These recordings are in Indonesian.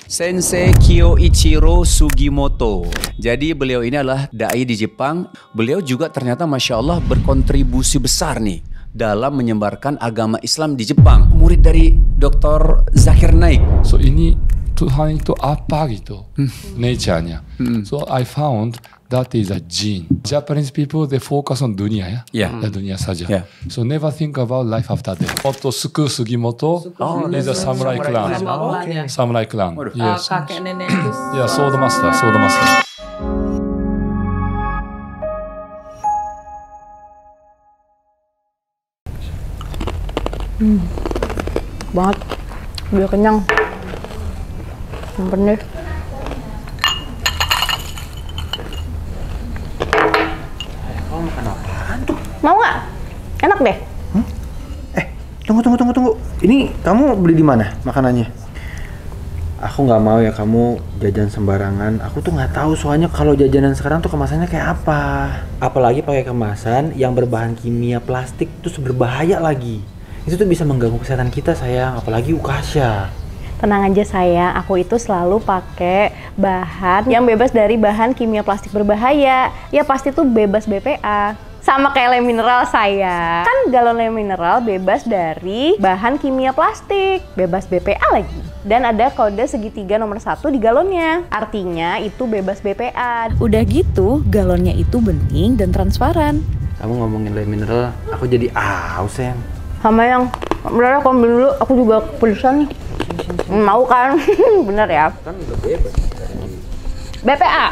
Sensei Kyoichiro Sugimoto. Jadi beliau ini adalah dai di Jepang. Beliau juga ternyata Masya Allah berkontribusi besar nih dalam menyebarkan agama Islam di Jepang. Murid dari Dr. Zakir Naik. So ini Tuhan itu apa gitu, nature-nya. So I found that is a gene. Japanese people they focus on dunia ya, Yeah. dunia saja. Yeah. So never think about life after death. Moto Suku Sugimoto is a samurai clan. Samurai clan. Yes. Kakek nenek itu. Yeah, sword master, sword master. Banget. Biar kenyang. Yang bener. Kamu makan apaan tuh? Mau nggak? Enak deh. Tunggu. Ini kamu beli di mana makanannya? Aku nggak mau ya kamu jajan sembarangan. Aku tuh nggak tahu soalnya kalau jajanan sekarang tuh kemasannya kayak apa. Apalagi pakai kemasan yang berbahan kimia plastik terus berbahaya lagi. Itu tuh bisa mengganggu kesehatan kita sayang, apalagi Ukasha. Tenang aja sayang, aku itu selalu pakai bahan yang bebas dari bahan kimia plastik berbahaya. Ya pasti tuh bebas BPA. Sama kayak lem mineral saya. Kan galon lem mineral bebas dari bahan kimia plastik. Bebas BPA lagi. Dan ada kode segitiga nomor 1 di galonnya. Artinya itu bebas BPA. Udah gitu, galonnya itu bening dan transparan. Kamu ngomongin lem mineral, aku jadi aus sayang. Sama yang, bener aku ambil dulu, aku juga kepedesan nih. Mau kan? Bener ya? Kan udah bebas. BPA.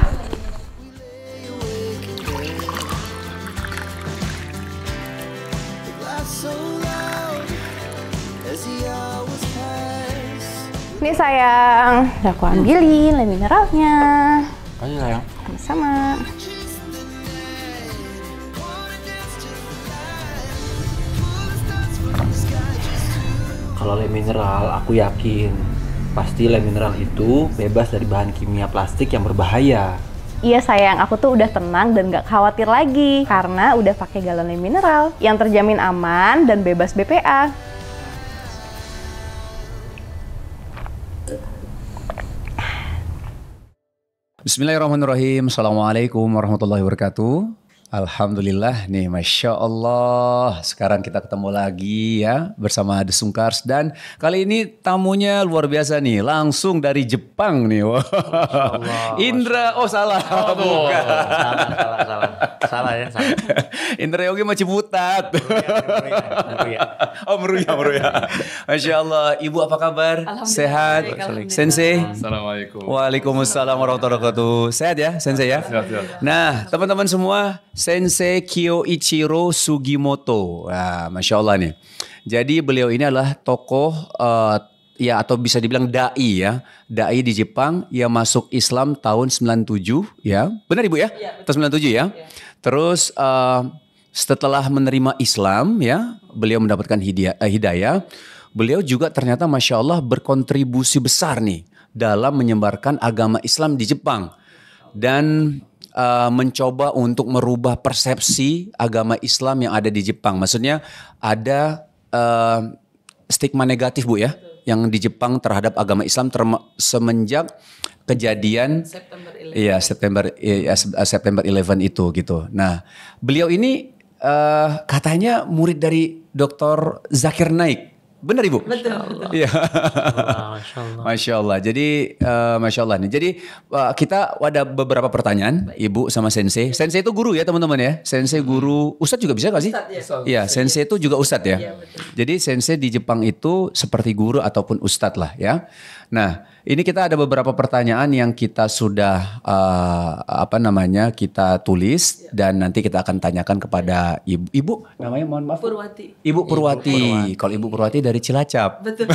Ini sayang, udah aku ambilin lem mineralnya. Ayo sayang. Sama-sama. Kalau lem mineral, aku yakin pasti lem mineral itu bebas dari bahan kimia plastik yang berbahaya. Iya sayang, aku tuh udah tenang dan gak khawatir lagi karena udah pakai galon lem mineral yang terjamin aman dan bebas BPA. Bismillahirrahmanirrahim. Assalamualaikum warahmatullahi wabarakatuh. Alhamdulillah nih, Masya Allah. Sekarang kita ketemu lagi ya bersama The Sungkars. Dan kali ini tamunya luar biasa nih. Langsung dari Jepang nih. Wah. Indra, oh salah. Bukan. Salah ya. Indra Yogi Maci Butat. Oh meruya. Masya Allah. Ibu apa kabar? Sehat? Sensei? Assalamualaikum. Waalaikumsalam warahmatullahi wabarakatuh. Sehat ya Sensei ya? Sehat. Nah teman-teman semua, Sensei Kyoichiro Sugimoto. Nah, Masya Allah nih. Jadi beliau ini adalah tokoh ya atau bisa dibilang dai ya. Dai di Jepang yang masuk Islam tahun 97 ya. Benar Ibu ya? Tahun 97 ya. Terus setelah menerima Islam ya, beliau mendapatkan hidayah. Beliau juga ternyata Masya Allah berkontribusi besar nih dalam menyebarkan agama Islam di Jepang. Dan mencoba untuk merubah persepsi agama Islam yang ada di Jepang. Maksudnya ada stigma negatif Bu ya, yang di Jepang terhadap agama Islam semenjak kejadian September 11 itu gitu. Nah, beliau ini katanya murid dari Dr. Zakir Naik. Benar Ibu? Betul. Iya. Masya Allah. Masya Allah. Jadi Masya Allah nih. Jadi kita ada beberapa pertanyaan Ibu sama Sensei. Sensei itu guru ya teman-teman ya. Sensei guru. Ustadz juga bisa gak sih? Iya. Sensei itu juga Ustadz ya. Jadi Sensei di Jepang itu seperti guru ataupun Ustadz lah ya. Nah ini kita ada beberapa pertanyaan yang kita sudah kita tulis dan nanti kita akan tanyakan kepada Ibu namanya mohon maaf. Purwati. Ibu Purwati. Kalau Ibu Purwati dari Cilacap. Betul.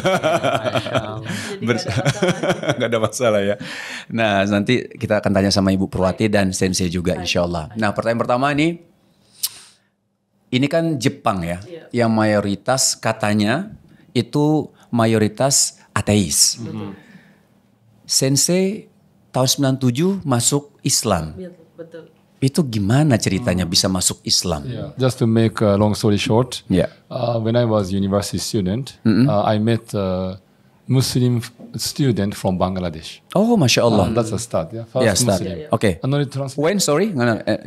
Gak ada masalah ya. Nah nanti kita akan tanya sama Ibu Purwati dan Sensei juga insya Allah. Nah pertanyaan pertama ini kan Jepang ya. Yang mayoritas katanya itu mayoritas ateis. Sensei tahun 97 masuk Islam. Betul. Itu gimana ceritanya bisa masuk Islam? Yeah. Just to make a long story short, Yeah. when I was university student, I met Muslim student from Bangladesh. Oh, Masya Allah. That's a start. Yeah, first Yeah, start. Muslim. Okay. And only translate. When, sorry?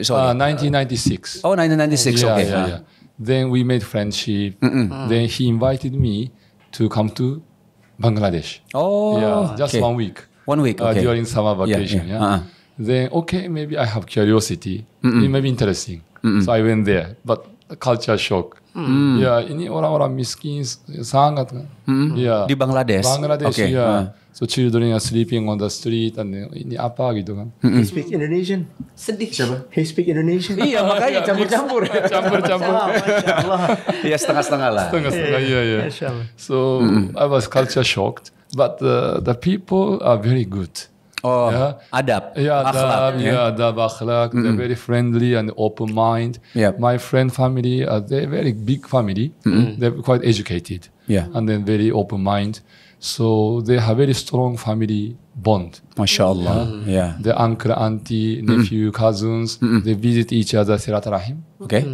Sorry. 1996. Oh, 1996, yeah, okay. yeah, yeah. Then we made friendship. Then he invited me to come to Bangladesh. Oh, Yeah, just okay. 1 week. 1 week, okay. During summer Yeah, vacation. yeah. Yeah. Then okay, maybe I have curiosity. It may be interesting. So I went there, but culture shock. Ya, ini orang-orang miskin sangat kan. Ya. Di Bangladesh. Bangladesh Okay. ya. So children are sleeping on the street and ini apa gitu kan. He speak Indonesian. Sedih. Siapa? He speak Indonesian. Iya, makanya campur-campur. Campur-campur. Masya Allah. Iya, setengah-setengah lah. Setengah-setengah, iya, iya. Masya Allah. So I was culture shocked, but the people are very good. Oh, Yeah. adab, Yeah, akhlak. the akhlaq, they're very friendly and open mind. Yep. My friend family, they're very big family. They're quite educated. Yeah. And then very open mind. So they have very strong family bond. Masya Allah. Yeah. The uncle, auntie, nephew, cousins, they visit each other, silaturahim. Okay.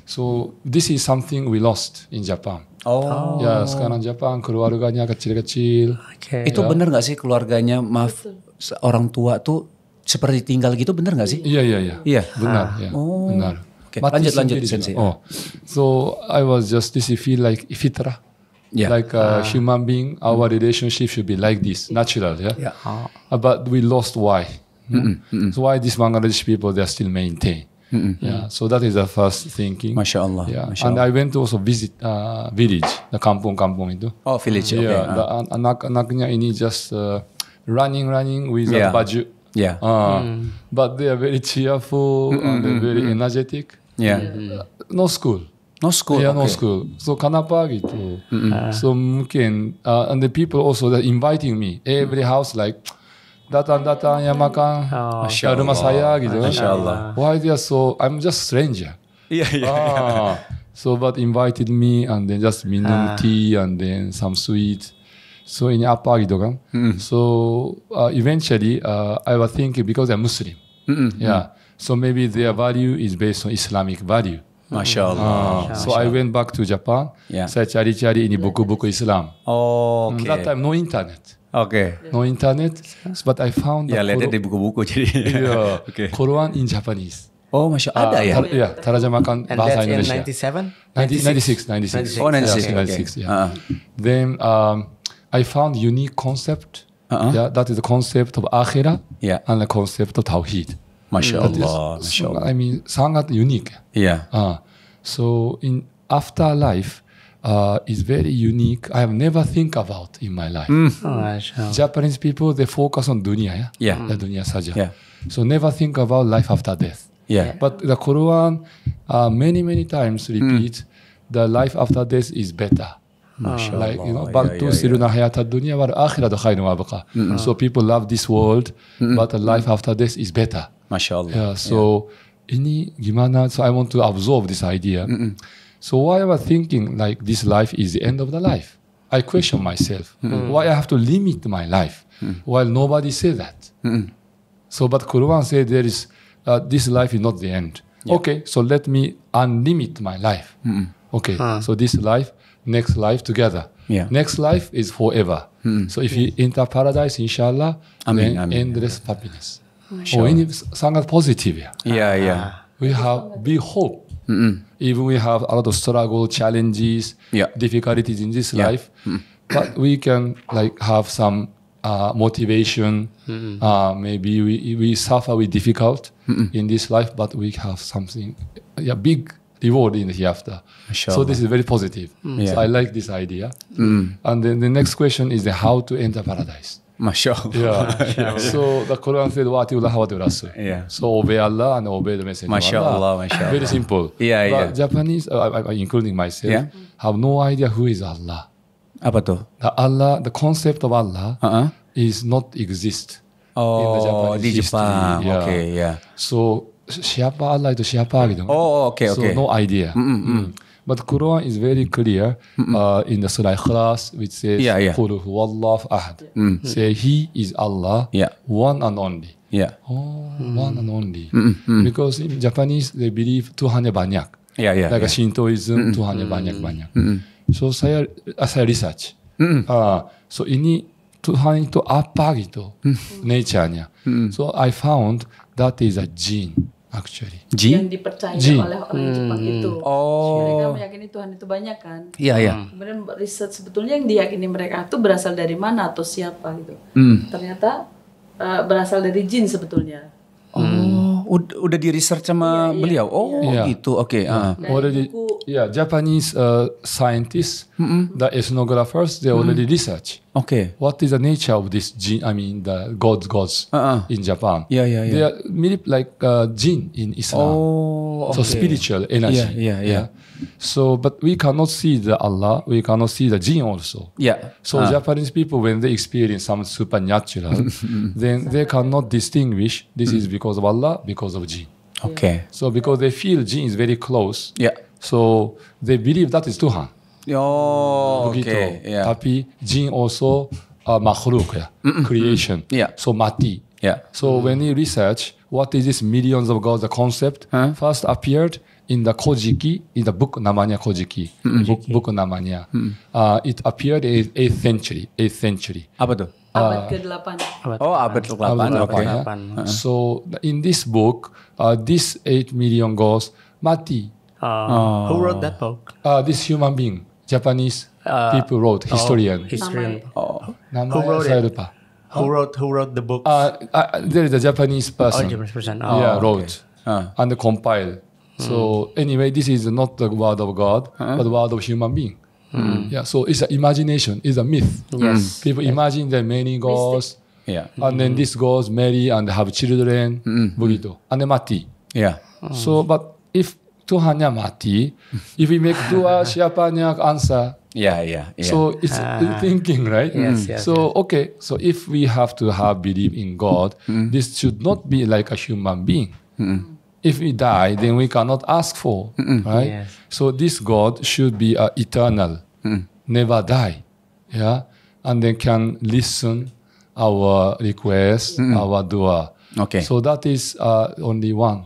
So this is something we lost in Japan. Oh. Ya, sekarang Japan keluarganya kecil-kecil. Oke. Itu benar nggak sih keluarganya, maaf, orang tua tuh seperti tinggal gitu, benar nggak sih? Iya, iya, iya. Iya. Benar, ya. Oh. Benar. Oke, But lanjut, this is lanjut, very Sensei. different. Oh. So I was just this feel like fitrah. Yeah. Like a human being, our relationship should be like this, natural, yeah. Yeah. But we lost why? So why these Bangladesh people they are still maintain? Yeah. So that is the first thinking. Masya Allah. Yeah. Masya And Allah. I went to also visit village, the kampung-kampung itu. Oh, village. Okay. Yeah. The anak-anaknya ini just running with Yeah. a baju. Yeah. But they are very cheerful and they're very energetic. Yeah. No school. No school. Yeah, no okay. school. So kenapa gitu? So mungkin and the people also that inviting me every house like datang ya makan Masya ke rumah Allah. saya gitu. Masya Allah. Why they are so? I'm just stranger. Iya, iya. So but invited me and then just minum tea and then some sweet. So ini apa gitu kan? So eventually I was thinking because I'm Muslim. Yeah. So maybe their value is based on Islamic value. Masya Allah. So I went back to Japan. Yeah. Saya cari-cari ini buku-buku Islam. Oh, oke. That time no internet. Oke. No internet. But I found Ya, the lihatnya di buku-buku jadi. yeah, Oke. Quran in Japanese. Oh, Masya Allah, ada ya? Ya, terjemahan And bahasa that's in Indonesia. 97? 96. Oh, 96. Yeah, Okay. 96, yeah. Then I found unique concept. Yeah, that is the concept of akhirah Yeah. and the concept of tawhid. Masya That is- Allah. Masya Allah. I mean, sangat unique. Iya. So in afterlife is very unique. I have never think about in my life. Masya Allah. Japanese people they focus on dunia ya, Yeah. the dunia saja. Yeah. So never think about life after death. Yeah. But the Quran many times repeat the life after death is better. Like bantu siruna hayata dunya wal akhiratu khairun wa abqa. So people love this world, but the life after death is better. Masya Allah. Yeah, so ini gimana? So I want to absorb this idea. So why I was thinking like this life is the end of the life? I question myself. Why I have to limit my life while nobody say that? So but Quran said there is this life is not the end. Okay, so let me unlimit my life. Okay, so this life, next life together. Yeah. Next life is forever. So if you enter paradise, inshallah, Amin, then amin. endless happiness. Oh, ini sangat positif ya. Iya, iya. We have big hope. Even we have a lot of struggle, challenges, Yeah. difficulties in this Yeah. life, but we can like have some motivation. Maybe we suffer with difficult in this life, but we have something, big reward in the hereafter. So this is very positive. Yeah. So I like this idea. And then the next question is the how to enter paradise. Masya Allah. Yeah. So the Quran said, "Wa atiullah wa atiur rasul." Yeah. So obey Allah and obey the message Masya of Allah. Allah, Masya Very Allah. simple. Yeah, But yeah. Japanese, including myself, Yeah. have no idea who is Allah. Apa tuh? The concept of Allah is not exist in the Oh, Japanese di history. Jepang. Yeah. Oke, ya. So siapa Allah itu siapa gitu. Oh, oke, So oke. no idea. But Quran is very clear in the Surah Ikhlas, which says, Yeah, yeah. "Qul huwallahu ahad." Say He is Allah, Yeah. one and only. Iya. Oh, one and only. Because in Japanese they believe Tuhannya banyak. Iya, iya. Like iya. Shintoism, Tuhannya banyak-banyak. So saya research. So ini Tuhan itu apa gitu nature-nya. So I found that is a gene actually. Jin? Yang dipercaya Jin. oleh orang Jepang itu. Oh. Mereka meyakini Tuhan itu banyak kan. Iya, iya. Kemudian riset sebetulnya yang diyakini mereka itu berasal dari mana atau siapa gitu. Ternyata berasal dari jin sebetulnya. Oh, udah di research sama beliau. Oh, Iya. gitu. Oke. Already, Japanese scientists, the ethnographers, they already research. Oke. What is the nature of this jinn? I mean, the gods in Japan. Yeah, yeah, yeah. They are mirip like jinn in Islam. Oh, So oke. spiritual energy. Yeah. So, but we cannot see the Allah. We cannot see the jinn also. Ya. So Japanese people, when they experience some supernatural, then they cannot distinguish this is because of Allah, because of jinn. Oke. So because they feel jinn is very close, Ya. so they believe that is Tuhan. Oh, oke. Begitu. Ya. Tapi jinn also makhluk ya, creation. Yeah. So mati. Ya. So when you research what is this millions of gods, the concept first appeared in the Kojiki, in the book namanya Kojiki, book namanya. It appeared in 8th century. Apa tuh? Abad ke-8. Oh, abad ke-8. Abad Oke. ke-8, ya. So in this book, this 8 million gods mati. Who wrote that book? This human being, Japanese people wrote, historian. Historian. Namanya wrote saya it? lupa. Who wrote the book? There is a Japanese person. Japanese person. Wrote and compiled. So anyway, this is not the word of God, but the word of human being. Yeah, so it's an imagination, it's a myth. Yes. People imagine there are many gods, Ya. and then these gods marry and have children, begitu, and then mati. Ya. So, but if Tuhannya mati, if we make dua, siapanya answer. Ya. So it's thinking, right? Yes. So okay, so if we have to have belief in God, this should not be like a human being. If we die, then we cannot ask for, right? Yes. So this God should be eternal, never die, yeah, and then can listen our request, our dua. Okay. So that is only one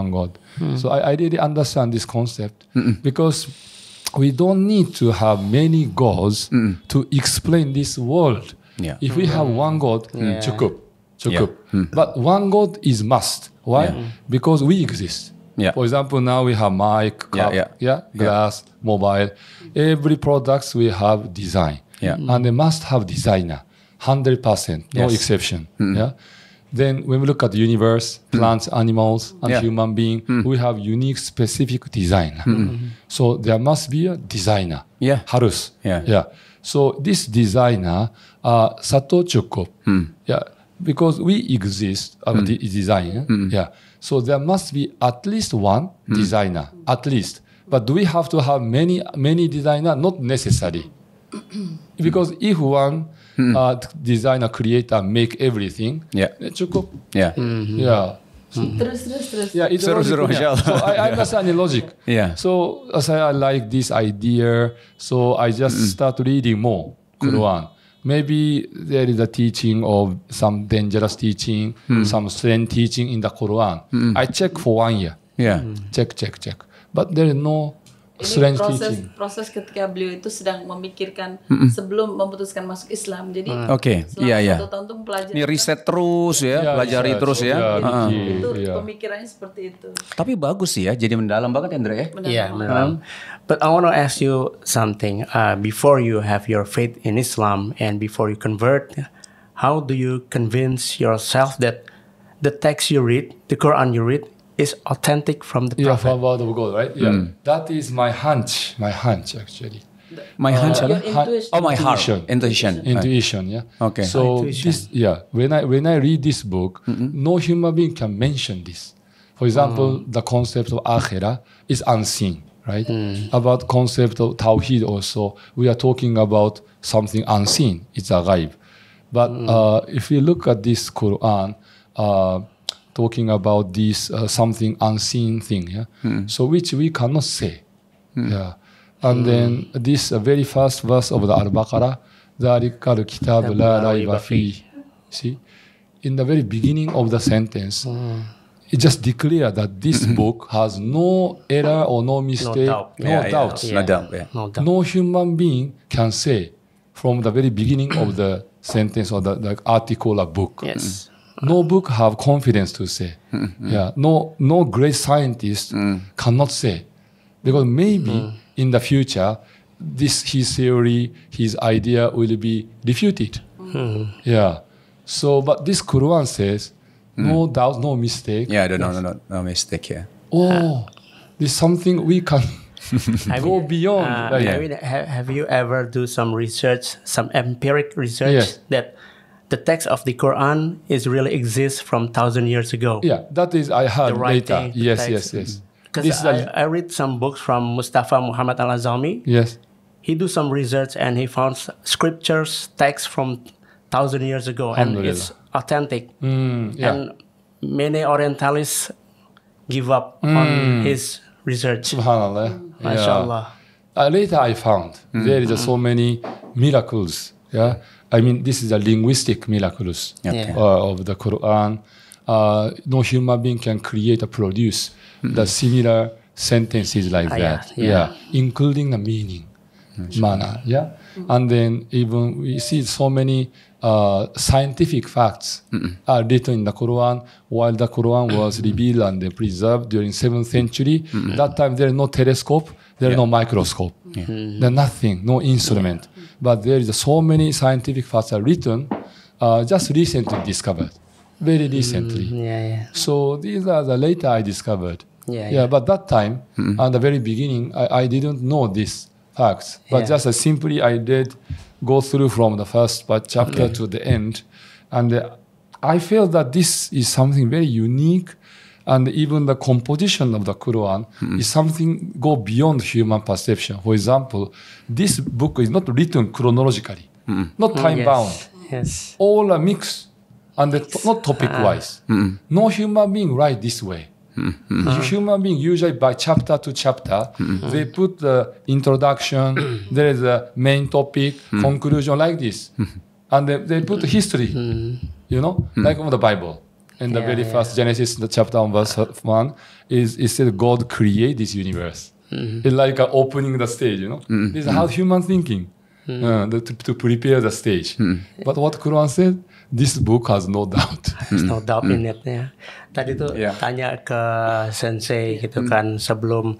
God. So I really understand this concept because we don't need to have many gods to explain this world. Yeah. If we have one God, cukup. But one God is must. Why? Because we exist. Yeah. For example, now we have mic, cup, glass, mobile. Every products we have design. Yeah. And they must have designer, 100%, no Yes. exception. Yeah. Then when we look at the universe, plants, animals, and human being, we have unique, specific design. So there must be a designer. Yeah. Harus. Yeah. So this designer, Sato Cukup. Yeah. Because we exist, design. Yeah. So there must be at least one designer, at least. But do we have to have many designer? Not necessary. Because if one designer, creator make everything, cukup. Ya. Yeah. Terus. Yeah, it's Seru-seru, logic, yeah. Masya Allah. So I understand the logic. Yeah. So as I like this idea, so I just start reading more Quran. Maybe there is a teaching of some dangerous teaching, some strange teaching in the Quran. I check for 1 year. Ya. Check. But there is no Ini strange teaching. proses ketika beliau itu sedang memikirkan sebelum memutuskan masuk Islam. Jadi Oke. selama Iya. 1 tahun itu mempelajari. Ini riset terus ya, Ya, pelajari riset. terus ya. Ya, Itu Iya. pemikirannya seperti itu. Tapi bagus sih ya, jadi mendalam banget ya, Andre ya. Yeah, benar. But I want to ask you something. Before you have your faith in Islam and before you convert, how do you convince yourself that the text you read, the Quran you read, is authentic from the Yeah, Prophet? from word of God, right? Yeah. That is my hunch actually. My hunch apa? Intuition. Oh, my heart. Intuition. Intuition. Intuition, yeah. Okay. So this, when I read this book, no human being can mention this. For example, the concept of akhirah is unseen, right? About concept of tawhid also, we are talking about something unseen. It's a ghaib. But if you look at this Quran, talking about this something unseen thing, yeah. So which we cannot say, yeah. And then this very first verse of the Al-Baqarah, ذَلِكَ الْكِتَابُ لَا رَيْبَ فِيهِ. See, in the very beginning of the sentence, it just declared that this book has no error or no mistake, doubt. no doubts. No doubt. Ya. No doubt. No human being can say from the very beginning of the sentence or the article or book. Yes. No book have confidence to say. Yeah, no great scientist cannot say, because maybe in the future, his theory, his idea will be refuted. Yeah. So, but this Quran says, no doubt, no mistake. Yeah, no mistake. Yeah. Oh, this is something we can go beyond. Like, I mean, have you ever do some research, some empiric research Yes. that the text of the Quran is really exists from 1,000 years ago? yeah, that is I heard The later. writing, the Yes, text. yes. Because This is I read some books from Mustafa Muhammad Al-Azami. yes. He do some research and he found scriptures, text from 1,000 years ago, and it's authentic. Yeah. And many Orientalists give up on his research. Subhanallah. MashaAllah. Later I found there is so many miracles. Yeah, I mean this is a linguistic miracles Okay. of the Quran. No human being can create or produce the similar sentences like that. yeah. Including the meaning, mana. Yeah, and then even we see so many scientific facts are written in the Quran. While the Quran was revealed and preserved during 7th century, that time there is no telescope, there is no microscope, there nothing, no instrument. But there is so many scientific facts are written, just recently discovered, very recently. Yeah. So these are the later I discovered. Yeah. But that time, at the very beginning, I didn't know these facts. But Yeah. just simply I did go through from the first chapter to the end. And I feel that this is something very unique. And even the composition of the Quran is something go beyond human perception. For example, this book is not written chronologically, not time bound. Yes. All are mixed and not topic wise. No human being write this way. Human being usually by chapter to chapter, they put the introduction, there is a main topic, conclusion like this. And they put the history, like on the Bible. In the very first Genesis, the chapter 1, verse 1, it said God created this universe. It's like opening the stage, This is how human thinking, to prepare the stage. But what Quran said, this book has no doubt. There's no doubt in it ya. Tadi tuh tanya ke Sensei gitu kan sebelum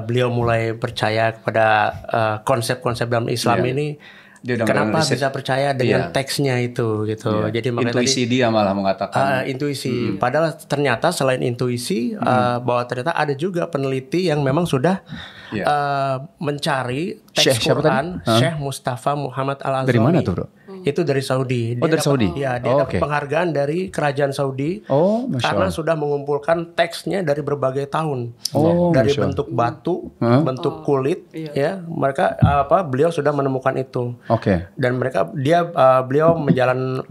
beliau mulai percaya kepada konsep-konsep dalam Islam ini. Dia udah Kenapa riset. bisa percaya dengan teksnya itu gitu. Jadi makanya Intuisi dia malah mengatakan. intuisi. Padahal ternyata selain intuisi bahwa ternyata ada juga peneliti yang memang sudah mencari teks Syekh siapa Quran, tadi? Syekh Mustafa Muhammad Al-Azami. Dari mana tuh, Bro? Itu dari Saudi. Oh, dari Saudi? Iya, dia Oh, dapat oke. penghargaan dari kerajaan Saudi. Oh, Masya karena Allah. sudah mengumpulkan teksnya dari berbagai tahun. Oh, dari Masya Allah. bentuk batu, bentuk kulit, ya. Mereka beliau sudah menemukan itu. Oke. Dan beliau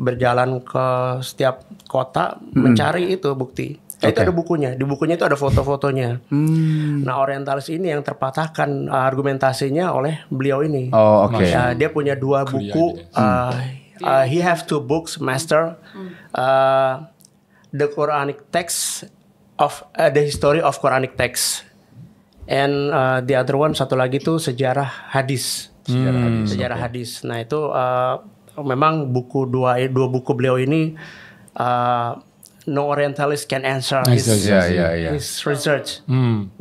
berjalan ke setiap kota mencari itu bukti. Itu ada bukunya. Di bukunya itu ada foto-fotonya. Nah, orientalis ini yang terpatahkan argumentasinya oleh beliau ini. Oh, oke. Dia punya 2 buku. He have 2 books, master. The Quranic text of the history of Quranic text, and the other one satu lagi tuh sejarah hadis. Sejarah hadis. Nah itu memang dua buku beliau ini. No Orientalist can answer his research.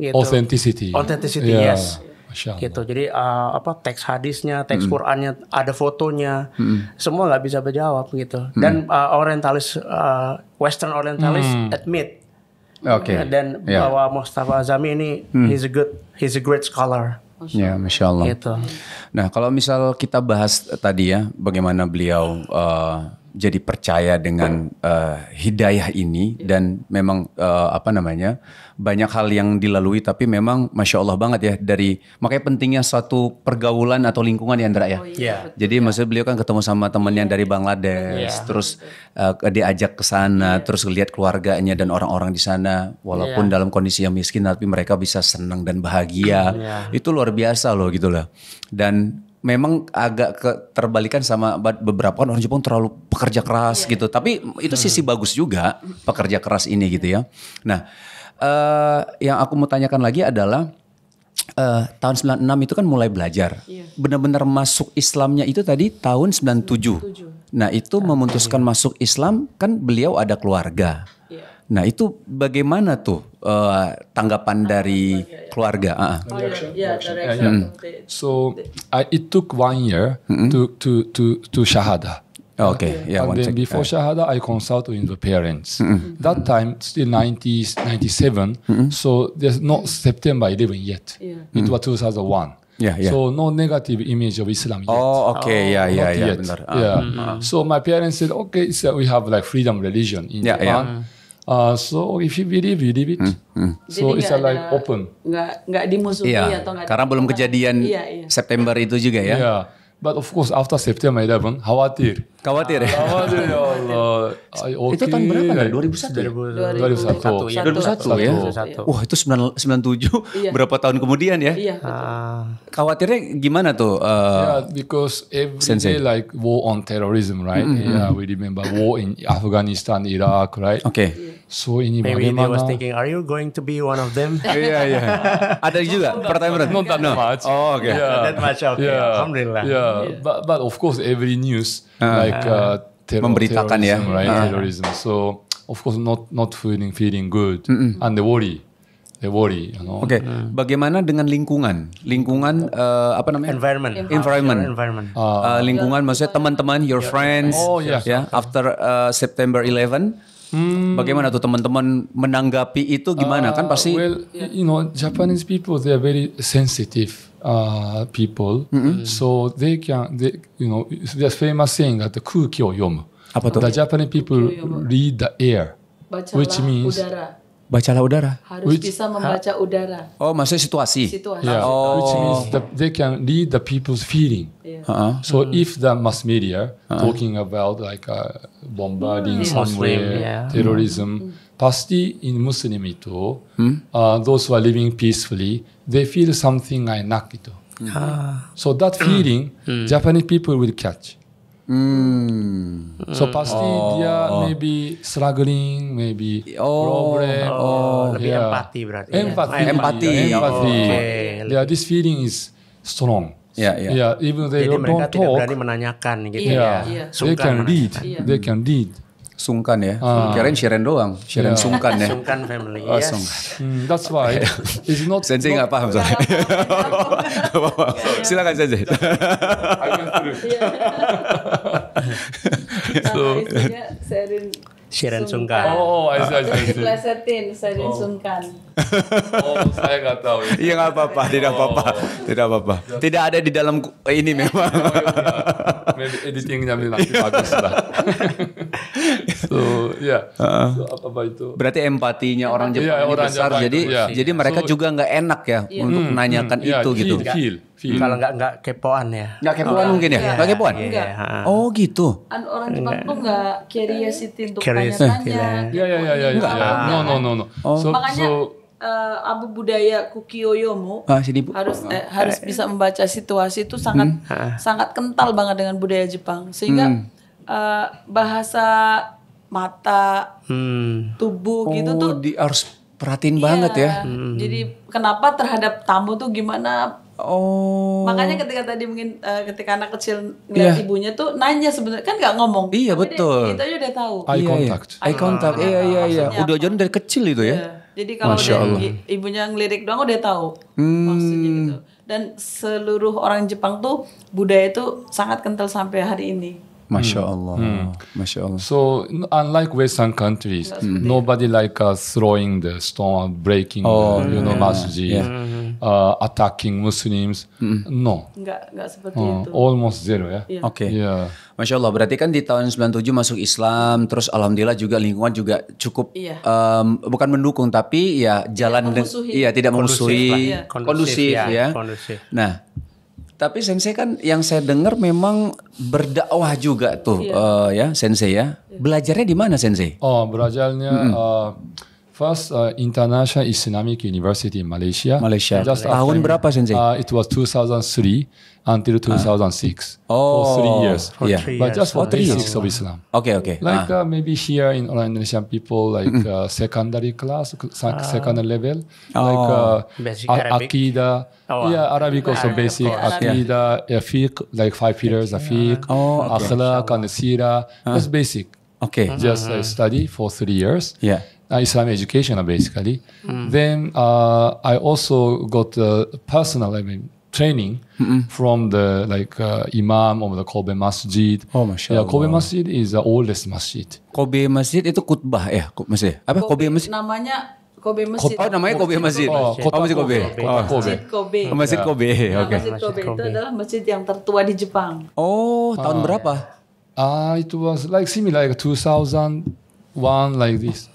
Gitu. Authenticity. Yeah. Yes. Masya Allah. Gitu. Jadi teks hadisnya, teks Qurannya, ada fotonya, semua nggak bisa berjawab gitu. Dan Orientalist, Western Orientalist admit. Dan bahwa Mustafa Azami ini he's a great scholar. Ya, Masya Allah. Gitu. Nah, kalau misal kita bahas tadi ya, bagaimana beliau jadi percaya dengan hidayah ini dan memang banyak hal yang dilalui, tapi memang Masya Allah banget ya, makanya pentingnya suatu pergaulan atau lingkungan ya Andra ya. Jadi maksudnya beliau kan ketemu sama temennya dari Bangladesh, terus diajak ke sana, terus lihat keluarganya dan orang-orang di sana, walaupun dalam kondisi yang miskin, tapi mereka bisa senang dan bahagia. Itu luar biasa loh gitu loh. Dan memang agak terbalikan sama beberapa orang Jepang terlalu pekerja keras gitu. Tapi itu sisi bagus juga pekerja keras ini gitu ya. Nah, yang aku mau tanyakan lagi adalah tahun 96 itu kan mulai belajar. Benar-benar masuk Islamnya itu tadi tahun 97. Nah, itu memutuskan masuk Islam kan beliau ada keluarga. Nah, itu bagaimana tuh tanggapan dari keluarga? So it took 1 year to shahada. Okay, yeah. And then before shahada, I consult with the parents. That time, still 97. So there's not September 11 yet. It was 2001. Yeah. So no negative image of Islam yet. Oh, okay, Not yet. benar. So my parents said, okay, so we have like freedom religion in Japan. So if you believe it. So Jadi it's nggak like ada- open. nggak dimusuhi Iya, atau nggak ada karena belum perang. kejadian Iya. September itu juga ya. Yeah. But of course, after September 11, khawatir. Khawatir ya. Khawatir, ya Allah. Itu tahun berapa? Like, 2001 ya? 2001. 2001 ya. 2001. Wah, itu 97 berapa tahun kemudian ya? Iya, betul. Khawatirnya gimana tuh? Yeah, because every Sensei. day like war on terrorism, right? Yeah, we remember war in Afghanistan, Iraq, right? Oke. So ini Maybe they was bagaimana? thinking, are you going to be one of them? Iya. Ada juga pertanyaan. Not that much. Oh, oke. That much, okay. Yeah. Alhamdulillah. Yeah, but of course every news like Memberitakan ya. terrorism, right? Terrorism. So of course not feeling good, and they worry, you know. Oke. Bagaimana dengan lingkungan? Lingkungan apa namanya? Environment. Environment. Environment. Lingkungan maksudnya teman-teman, your friends. Oh, yes. Ya, after September 11. Bagaimana tuh teman-teman menanggapi itu gimana? Kan pasti Well, you know, Japanese people, they are very sensitive people. So they you know, there's famous saying that the 空気を読む. Apa tuh? The Japanese people read the air, Bacalah which means udara. bacalah udara. Harus bisa membaca udara. Oh, maksudnya situasi. Situasi. which means that they can read the people's feeling. So if the mass media talking about like bombarding somewhere, yeah. terrorism, pasti in Muslim itu, those who are living peacefully, they feel something enak itu. So that feeling, Japanese people will catch. So pasti dia maybe struggling, maybe problem. Lebih yeah. empati berarti. Empathy. Empathy. Empathy. Okay. Yeah, this feeling is strong. Ya. Yeah, even they Jadi mereka don't tidak talk. berani menanyakan gitu Iya. ya. They Sungkan can mana- read. They can read. Sungkan ya. Kirain Shiren doang. Shiren sungkan ya. Sungkan family. Oh, Yes. sungkan. That's why it's not. Sensei nggak paham soalnya. Nggak apa-apa. Silakan Sensei. Istrinya Serin Shiren Sungkan. Oh, I see. Diplesetin, Serin Sungkan. Oh, saya nggak tahu. Iya nggak apa-apa, tidak apa-apa, tidak apa-apa. Tidak ada di dalam ini memang. Maybe editingnya nanti bagus lah. So yeah. So apa itu? Berarti empatinya orang Jepang Iya, ini orang besar, Jepang jadi itu, iya. jadi mereka So- juga nggak enak ya untuk menanyakan Yeah, itu gitu. Feel. Kalau nggak kepoan ya. Nggak kepoan mungkin ya? Nggak kepoan? Enggak. Oh gitu. Orang Jepang tuh nggak curiosity untuk Curious. tanya-tanya. Yeah. No. So Makanya so abu budaya Kukiyoyomu Sini Bu. harus bisa membaca situasi itu sangat kental banget dengan budaya Jepang, sehingga bahasa mata, tubuh gitu tuh harus perhatiin banget ya. Jadi kenapa terhadap tamu tuh gimana? Oh. Makanya ketika tadi mungkin ketika anak kecil ngeliat ibunya tuh nanya sebenarnya kan nggak ngomong. Iya, Tapi betul. Kita aja udah tahu. eye Iya, contact. Eye contact. Iya. Maksudnya Udah apa? jalan dari kecil itu ya. Iya. Jadi kalau Masya Allah. ibunya ngelirik doang udah tahu maksudnya gitu. Dan seluruh orang Jepang tuh budaya itu sangat kental sampai hari ini. Masya Allah. Masya Allah. So unlike Western countries, nobody like us throwing the stone, breaking, masjid, attacking Muslims. No, Nggak seperti itu. almost zero ya. Iya. Oke. Yeah. Masya Allah, berarti kan di tahun 97 masuk Islam, terus alhamdulillah juga lingkungan juga cukup Iya. bukan mendukung tapi ya jalan memusuhi. tidak memusuhi, lah. kondusif ya. Kondusif. Nah, tapi Sensei kan yang saya dengar memang berdakwah juga tuh ya Sensei ya. Belajarnya di mana Sensei? Oh, belajarnya First, International Islamic University in Malaysia. Malaysia. Just Tahun after- berapa, Sensei? It was 2003 until 2006. Oh, For 3 years. yeah. 3 But just for 3 years. basics of Islam. Oke. Like maybe here in Indonesian people, like secondary class, secondary level, like Basic Arabic. Aqidah. Oh, Yeah, Arabic also Arabic, basic. of course. Aqidah, fiqh, like 5 pillars of fiqh, akhlaq and sirah. That's basic. Oke. Just study for 3 years. Ya. Islamic education basically. Then I also got personal training from the imam of the Kobe Masjid. Oh, Masya Yeah, Kobe Allah. Masjid is the oldest masjid. Kobe Masjid itu khutbah ya, Masjid. Apa Kobe Masjid? Namanya Kobe Masjid. Oh, namanya Kobe Masjid. Oh, kota Masjid Kobe. Kobe. Oh, Masjid Kobe. Oh, Masjid Kobe. Nah, Oke. Masjid Kobe itu adalah masjid yang tertua di Jepang. Oh, tahun berapa? It was like similar, like 2001 like this.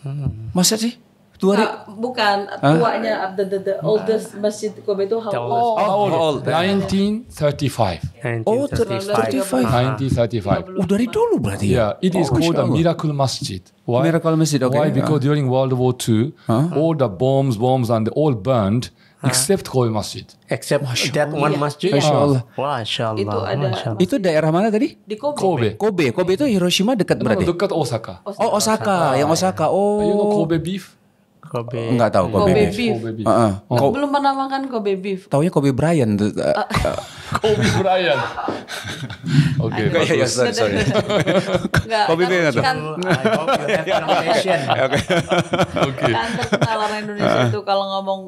Masa sih? 2000? Nah, bukan tuanya, the oldest masjid Kobe itu how The old? How old? 1935. 1935. 1935. Oh, dari dulu berarti ya? Yeah, it is called the Miracle Masjid. Why? Miracle Masjid, okay. Why? Because during World War II, all the bombs and all burned except Kobe Masjid. Except that one masjid. Masya Allah. Masya Allah. Itu ada Masya Allah. Itu daerah mana tadi? di Kobe. Kobe. Kobe itu Hiroshima dekat berarti? Dekat Osaka. Oh, Osaka. Yang Osaka. You know Oh. Kobe beef? Kobe. Enggak tahu Kobe. Kobe beef. beef. Kobe beef. Heeh. Aku belum pernah makan Kobe beef. Taunya Kobe Bryant tuh. Kobe Bryant. Okay. Ya, sorry. Enggak, Kobe beef enggak tahu. kan, I hope you have nomination. kan terkenal orang Indonesia itu kalau ngomong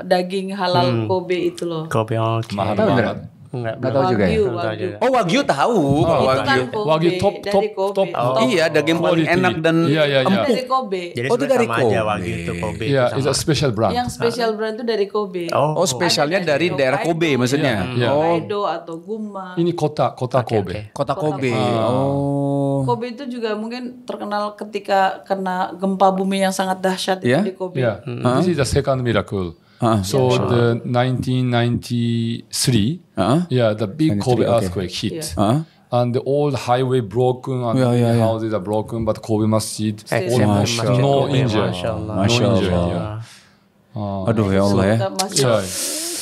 daging halal Kobe itu loh. Kobe, oke. Mahal Tahu banget. beneran? Enggak, Nggak tahu juga ya? Wagyu. Oh, Wagyu tahu. Itu Wagyu. kan Kobe, Wagyu top, dari Kobe. top. Iya, daging paling Quality. enak dan Iya. empuk. Dari Kobe. Jadi Oh, itu sebenarnya dari sama aja Kobe. Wagyu itu Kobe. itu Yeah, sama. it's a special brand. Yang special brand itu dari Kobe. Oh, spesialnya Ada dari daerah Kobe maksudnya. Iya. Oh, Hokkaido atau Guma. Ini kota Kobe. kota Kobe. Ah. Oh. Kobe itu juga mungkin terkenal ketika kena gempa bumi yang sangat dahsyat Ya? itu di Kobe. Yeah, this is the second miracle. So the 1993, the big 93, Kobe okay. earthquake hit. Hah? And the old highway broken and Yeah. houses are broken, but Kobe Masjid Except almost Masjid no Kobe, injury. Masya Allah. Masya No injury, Allah. yeah. Aduh ya Allah ya. Kita masuk Yeah.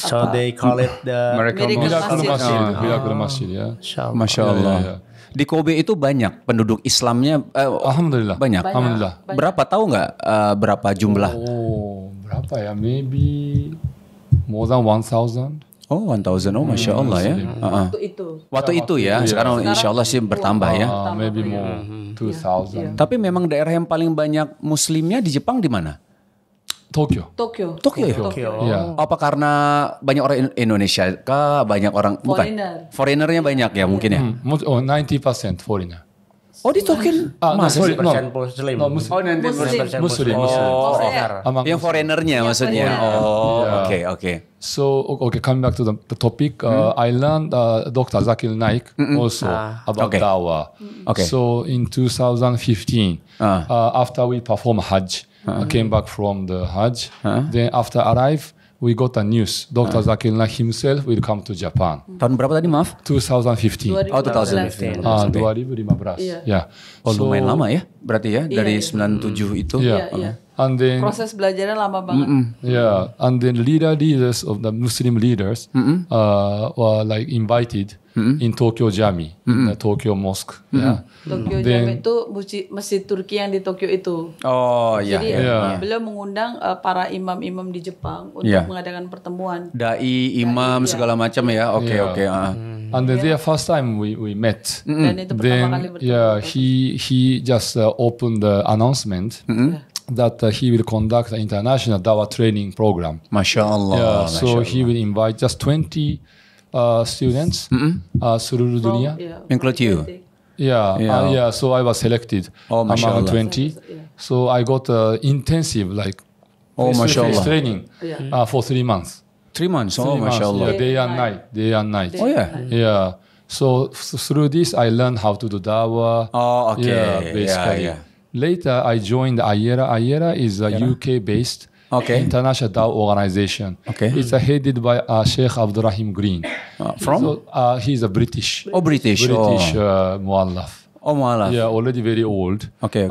So they call it the Miracle Miracle Masjid. Masjid. Ah. Miracle Masjid, yeah. Masya Allah. Masya Allah. Yeah. Di Kobe itu banyak penduduk Islamnya. Alhamdulillah. Banyak. Alhamdulillah. Berapa tahu nggak berapa jumlah? Oh, berapa ya? Maybe more than 1,000. Oh, 1,000. Oh, Masya Allah ya. Waktu itu. Waktu itu ya. Sekarang insya Allah sih bertambah ya. Maybe more 2,000. Tapi memang daerah yang paling banyak Muslimnya di Jepang di mana? Tokyo. Tokyo. Tokyo ya? Yeah. Apa karena banyak orang Indonesia kah? Banyak orang bukan? Foreigner. Foreignernya banyak ya mungkin ya. 90% foreigner. Oh, di Tokyo. No, Masa sorry, sih? no. Persen Muslim. No, Muslim. Oh, nanti Muslim. Oh, Among yang foreignernya maksudnya. Oh, oke. So, okay, coming back to the topic, I learned Dr. Zakir Naik also about Okay. dawah. Okay. So, in 2015, after we perform Hajj, I came back from the Hajj. Then after arrive, we got a news. Dr. Zakir Naik himself will come to Japan. Tahun berapa tadi maaf? 2015. 2015. Oh, 2015. 2015. Iya. Yeah. Oh, So, lumayan lama ya berarti ya dari 97 itu. Yeah. Iya. And then Proses belajarnya lama banget. yeah, and then leaders of the Muslim leaders were like invited in Tokyo Jami, in the Tokyo Mosque. Yeah. Tokyo Jami itu masjid Turki yang di Tokyo itu. Oh, iya. Jadi Iya. beliau mengundang para imam-imam di Jepang untuk Iya. mengadakan pertemuan. Dai, imam segala macam ya. Oke, Yeah. oke. And then their first time we met. Dan itu pertama kali Then bertemu. he just opened the announcement that he will conduct the international Dawah training program. Masya Allah. Yeah, Masya so Allah. he will invite just 20 students seluruh dunia. Include you. Yeah, Yeah. so I was selected Oh, Masya among Allah. 20. So I got intensive Oh, Masya face-to-face Allah. training for 3 months. 3 months. Oh, 3 months, Masya Allah. yeah, day and night. Oh ya. Yeah. So through this, I learned how to do dawah. Oh, okay. Yeah, basically. Yeah. Later, I joined Ayera. Ayera is a UK-based Okay. international dawah organization. Okay. It's headed by Sheikh Abdurrahim Green. From? So, he's a British. Oh, British. British muallaf. Oh, malah. Yeah, already very old. Okay.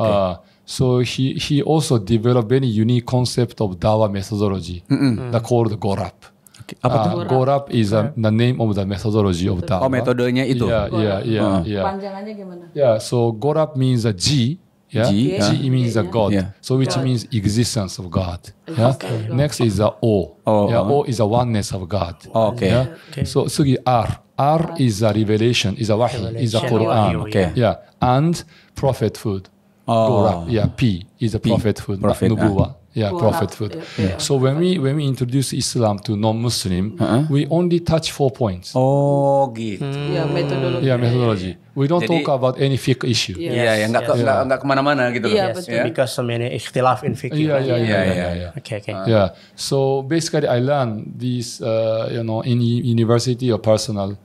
So he also developed very unique concept of Dawa methodology, that called Gorap. Apa tuh? Gorap is the name of the methodology of Dawa. Oh, metodenya itu. Yeah. Panjangannya gimana? Yeah, so Gorap means a G. Yeah, G, G means a God. Yeah. So which means existence of God. Yeah. Next is the O. Oh, Yeah, O is the oneness of God. Okay. Yeah. So sugi R. R is a revelation, is a wahi, is a Quran. Okay. Yeah, and prophethood. Gorap. Yeah, P is a prophethood. Prophet, Nubuwa. Yeah, Gorap. prophethood. So when we introduce Islam to non-Muslim, we only touch 4 points. Oh gitu. Ya, metodologi. Yeah, methodology. We don't Jadi- talk about any fiqh issue. Iya, ya nggak kemana-mana gitu loh. Iya, Yes, betul. because so many ikhtilaf in fiqh. Yeah. Okay. Yeah. So basically, I learned this, in university or personal,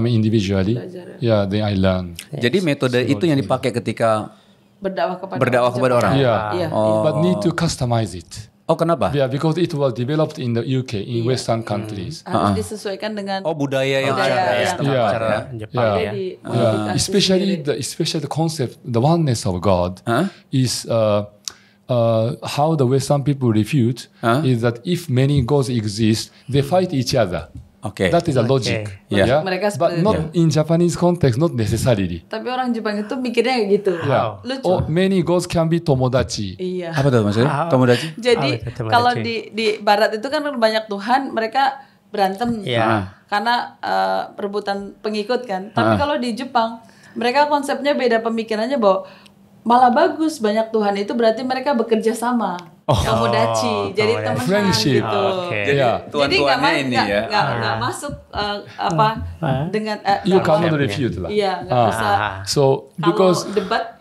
individually. Yeah, then I learn. Jadi metode itu yang dipakai ketika Berdakwah kepada orang. Yeah. Iya. But need to customize it. Oh kenapa? Yeah, because it was developed in the UK, in Western countries. Harus disesuaikan dengan Oh budaya yang Budaya ada. yang- Yeah. Cara Jepang Yeah. ya. Yeah. Especially the concept, the oneness of God is how the Western people refute is that if many gods exist, they fight each other. Oke. That is a logic. Yeah. Yeah. Mereka But seperti not in Japanese context, not necessarily. Tapi orang Jepang itu mikirnya kayak gitu. Yeah. Lucu. Or many gods can be tomodachi. Iya. Apa tuh maksudnya? Tomodachi? Jadi itu kalau Tomodachi. di barat itu kan banyak Tuhan, mereka berantem Iya. karena perebutan pengikut kan. Tapi kalau di Jepang, mereka konsepnya beda, pemikirannya bahwa malah bagus banyak Tuhan itu berarti mereka bekerja sama. Tomodachi, jadi Tomodachi. teman Friendship. gitu. Oke. Jadi Yeah. tuan-tuannya ini ya. Nggak masuk dengan You nggak cannot masuk. refute lah. Iya, nggak bisa. So Kalau because debat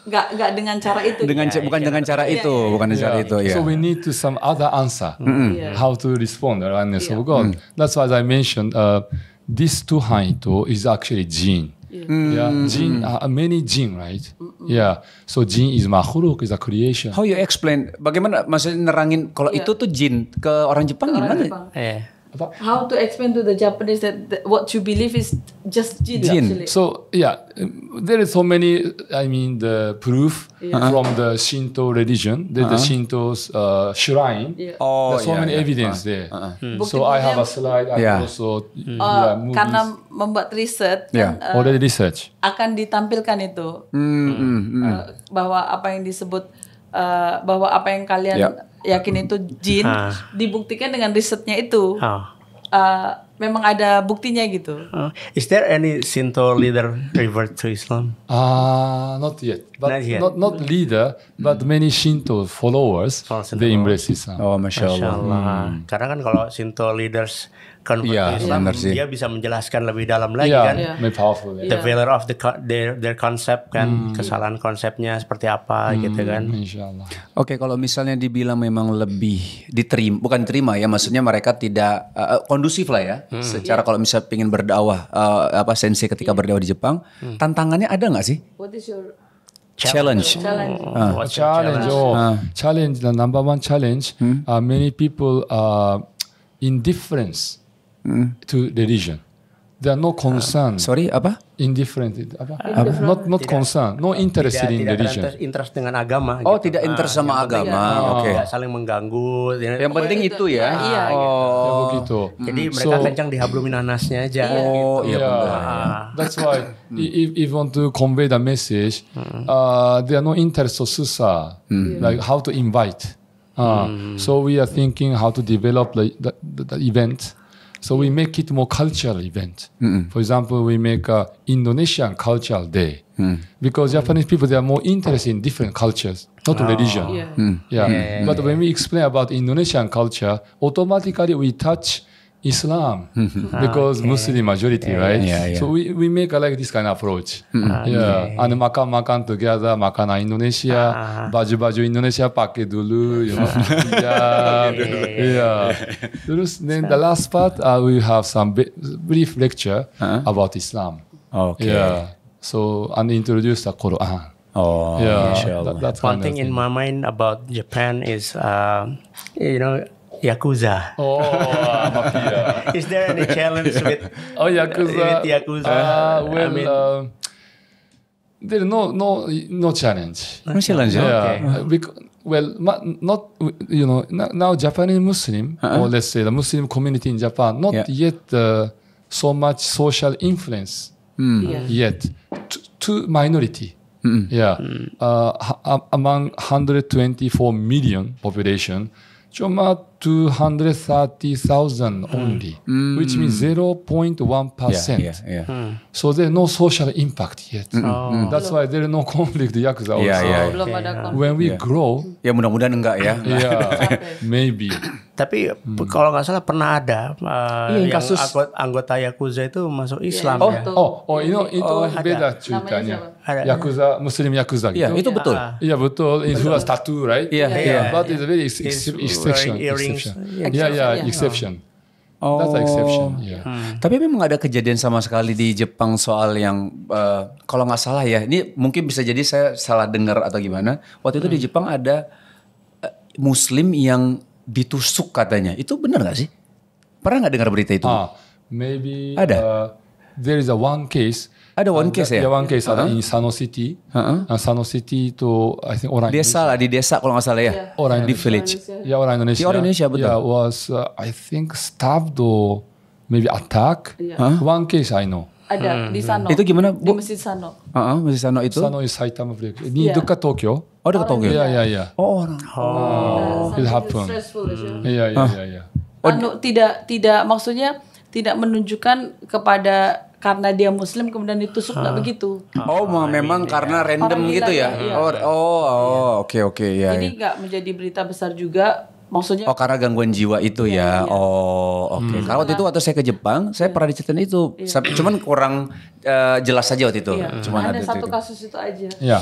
nggak dengan cara itu. Bukan dengan cara itu, bukan dengan cara itu ya. so we need to some other answer how to respond the oneness of God. That's why as I mentioned, this Tuhan itu is actually jin. Yeah, jin, many jin, right? Yeah, so jin is makhluk, is a creation. How you explain? Bagaimana maksudnya nerangin kalau itu tuh jin ke orang Jepang Orang gimana? Jepang. Yeah. How to explain to the Japanese that what you believe is just jin, Jin. actually. So yeah, there is so many. I mean, the proof from the Shinto religion. There's the Shinto's shrine. Oh, There's so iya, many iya. evidence there. Bukti So I have a buktinya, slide. I Yeah. also movies. karena membuat riset Yeah. kan, Already research. akan ditampilkan itu bahwa apa yang disebut bahwa apa yang kalian yakin itu jin dibuktikan dengan risetnya itu. Memang ada buktinya gitu. Is there any Shinto leader revert to Islam? Not yet. But Not yet. not leader, but many Shinto followers. Shinto They embrace Islam. Oh, masya Allah. Insyaallah. Karena kan kalau Shinto leaders convert Iya, to Islam, benar sih. dia bisa menjelaskan lebih dalam lagi Yeah, kan. very powerful. Yeah. The failure of their concept kan, kesalahan konsepnya seperti apa gitu kan. Inshallah. Oke, kalau misalnya dibilang memang lebih diterima, bukan diterima ya, maksudnya mereka tidak kondusif lah ya, secara kalau misalnya pengen berdakwah, sensei ketika berdakwah di Jepang, tantangannya ada nggak sih? What is your Challenge. challenge? What's your Challenge. The number one challenge. Many people are indifference to religion. They are not concerned. Sorry, apa? Indifferent. Not concerned. No interested in religion. interest dengan agama. Oh, gitu. tidak interest sama agama. Oke. Tidak saling mengganggu. Yang penting itu ya. Iya, Ya, begitu. Jadi mereka kencang di habluminanasnya aja. Oh, iya benar. That's why if you want to convey the message, there are no interest of susa, like how to invite. So we are thinking how to develop the event. So we make it more cultural event. For example, we make a Indonesian cultural day because Japanese people, they are more interested in different cultures, not religion. Yeah. But when we explain about Indonesian culture, automatically we touch Islam because Muslim majority, right? Yeah. So we make like this kind of approach. And makan together, makanan Indonesia, baju Indonesia pakai dulu, Terus then the last part we have some brief lecture about Islam. Oke. Yeah. So and introduce the Quran. Oh, masya Allah. That's One thing in my mind about Japan is, Yakuza. Oh, mafia. Is there any challenge with Oh, Yakuza. with Yakuza? There is no challenge. No challenge. Yeah. Not now Japanese Muslim or let's say the Muslim community in Japan not yet so much social influence yet to minority. Yeah, among 124 million population, cuma 230,000 only, which means 0.1%. So there's no social impact yet. That's why there is no conflict Yakuza also. Belum ada konflik. When we grow, Ya mudah-mudahan enggak ya. yeah, maybe. Tapi kalau nggak salah pernah ada yang kasus. anggota Yakuza itu masuk Islam Oh, ya. betul. Itu beda ceritanya. Yakuza, Muslim Yakuza Iya, gitu. itu betul. Yeah, betul. It was tattoo, right? Iya. But it's a very He's exception. wearing earrings. Exception. That's an exception. Yeah. Tapi memang ada kejadian sama sekali di Jepang soal yang kalau nggak salah ya, ini mungkin bisa jadi saya salah dengar atau gimana. Waktu itu di Jepang ada Muslim yang ditusuk katanya. Itu benar nggak sih? Pernah nggak dengar berita itu? Maybe Ada? there is a one case. Ada one case ya? Yeah, one case ada in Sano City. Sano City itu I think orang Desa lah, di desa kalau nggak salah ya. Orang Di village. Ya orang Indonesia. Di orang Indonesia, betul. Yeah, was I think stabbed or maybe attack. One case I know. Ada di Sano. Itu gimana, Di Bu? Masjid Sano. Masih Sano itu? Sano is Saitama prefecture. Ini Yeah. dekat Tokyo. Oh, dekat Tokyo. Yeah. Oh, orang. It happened. Stressful Yeah. Tidak maksudnya tidak menunjukkan kepada karena dia Muslim kemudian ditusuk nggak begitu. Oh, memang karena random Orang gitu gila, ya? iya. Oke, ya. Jadi nggak menjadi berita besar juga. Maksudnya Oh, karena gangguan jiwa itu ya. Oh, oke. Karena waktu itu waktu saya ke Jepang, saya pernah diceritain itu. Cuman kurang jelas saja waktu itu. Cuman ada ada satu itu. kasus itu aja. Yeah.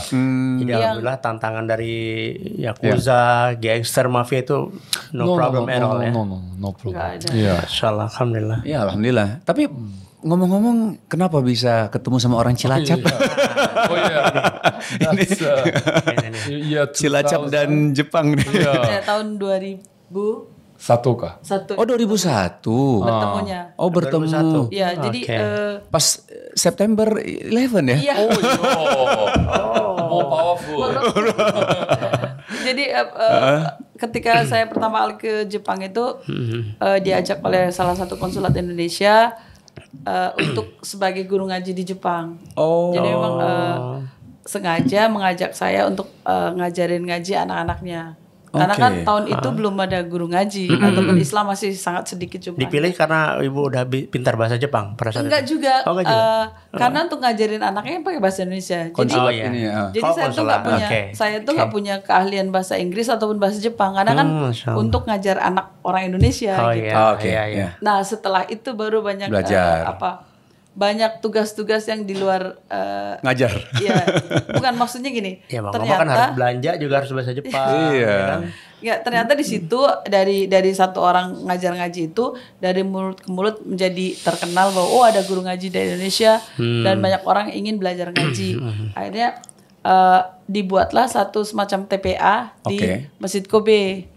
Jadi alhamdulillah tantangan dari Yakuza, gangster, mafia itu no problem at all ya. No problem. Nggak ada. Yeah. Masyaallah, alhamdulillah. Ya, alhamdulillah. Tapi ngomong-ngomong, kenapa bisa ketemu sama orang Cilacap? Oh yeah. That's year Cilacap 2000. dan Jepang nih. Ya, tahun 2001 Satu kah? Oh, 2001. bertemunya. Oh, bertemu. 2001. Ya, jadi Pas September 11 ya? iya. More powerful. Jadi ketika saya pertama kali ke Jepang itu diajak oleh salah satu konsulat Indonesia untuk sebagai guru ngaji di Jepang. Jadi memang sengaja mengajak saya untuk ngajarin ngaji anak-anaknya. Karena kan tahun itu belum ada guru ngaji ataupun Islam masih sangat sedikit jumlahnya. Dipilih karena ibu udah pintar bahasa Jepang pada saat Enggak itu? juga, Oh, enggak juga. karena untuk ngajarin anaknya pakai bahasa Indonesia. Jadi, Konsulat iya. ini ya. jadi Oh, saya tuh nggak konsulat. punya, Oke. saya tuh nggak punya keahlian bahasa Inggris ataupun bahasa Jepang. Karena kan Masya Allah. untuk ngajar anak orang Indonesia. Oh gitu. iya, Oke, iya. ya. Nah setelah itu baru banyak Belajar. banyak tugas-tugas yang di luar. Ngajar. Ya, bukan maksudnya gini. Ya, mama ternyata kan harus belanja juga harus bahasa Jepang. Iya. ya kan? ya, ternyata di situ dari satu orang ngajar ngaji itu dari mulut ke mulut menjadi terkenal bahwa oh ada guru ngaji dari Indonesia dan banyak orang ingin belajar ngaji. Akhirnya dibuatlah satu semacam TPA di Masjid Kobe.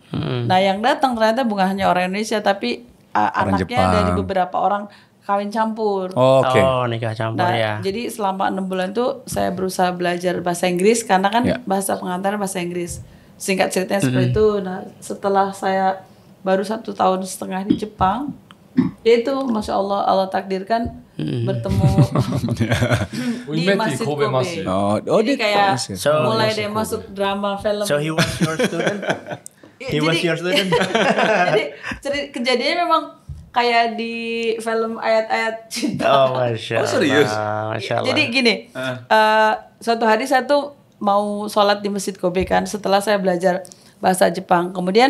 Nah yang datang ternyata bukan hanya orang Indonesia tapi anaknya Jepang. dari beberapa orang kawin campur. Oke. Oh nikah campur Nah, ya. jadi selama 6 bulan tuh saya berusaha belajar bahasa Inggris karena kan bahasa pengantar bahasa Inggris. Singkat ceritanya seperti itu. Nah, setelah saya baru 1,5 tahun di Jepang, yaitu masya Allah Allah takdirkan bertemu di We met Masjid di Kobe Kobe. Masjid. Jadi di kayak Masjid. mulai deh masuk drama film. So he was your student. He was your student. Jadi kejadiannya memang kayak di film ayat-ayat cinta. Oh masya Allah. Oh, serius? Masya Allah. Jadi gini, suatu hari saya tuh mau sholat di Masjid Kobe kan, setelah saya belajar bahasa Jepang. Kemudian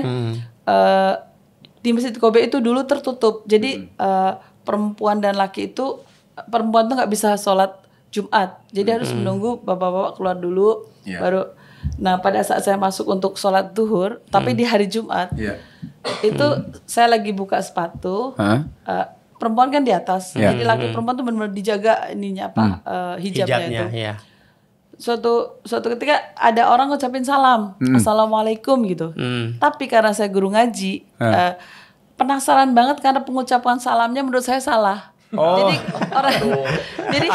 di Masjid Kobe itu dulu tertutup, jadi perempuan dan laki itu, perempuan tuh nggak bisa sholat Jumat, jadi harus menunggu bapak-bapak keluar dulu, baru. Nah pada saat saya masuk untuk sholat duhur, tapi di hari Jumat, itu saya lagi buka sepatu. Perempuan kan di atas, jadi laki perempuan tuh benar-benar dijaga ininya apa hijabnya itu. Ya. Suatu ketika ada orang ngucapin salam, assalamualaikum gitu. Tapi karena saya guru ngaji, penasaran banget karena pengucapan salamnya menurut saya salah. Jadi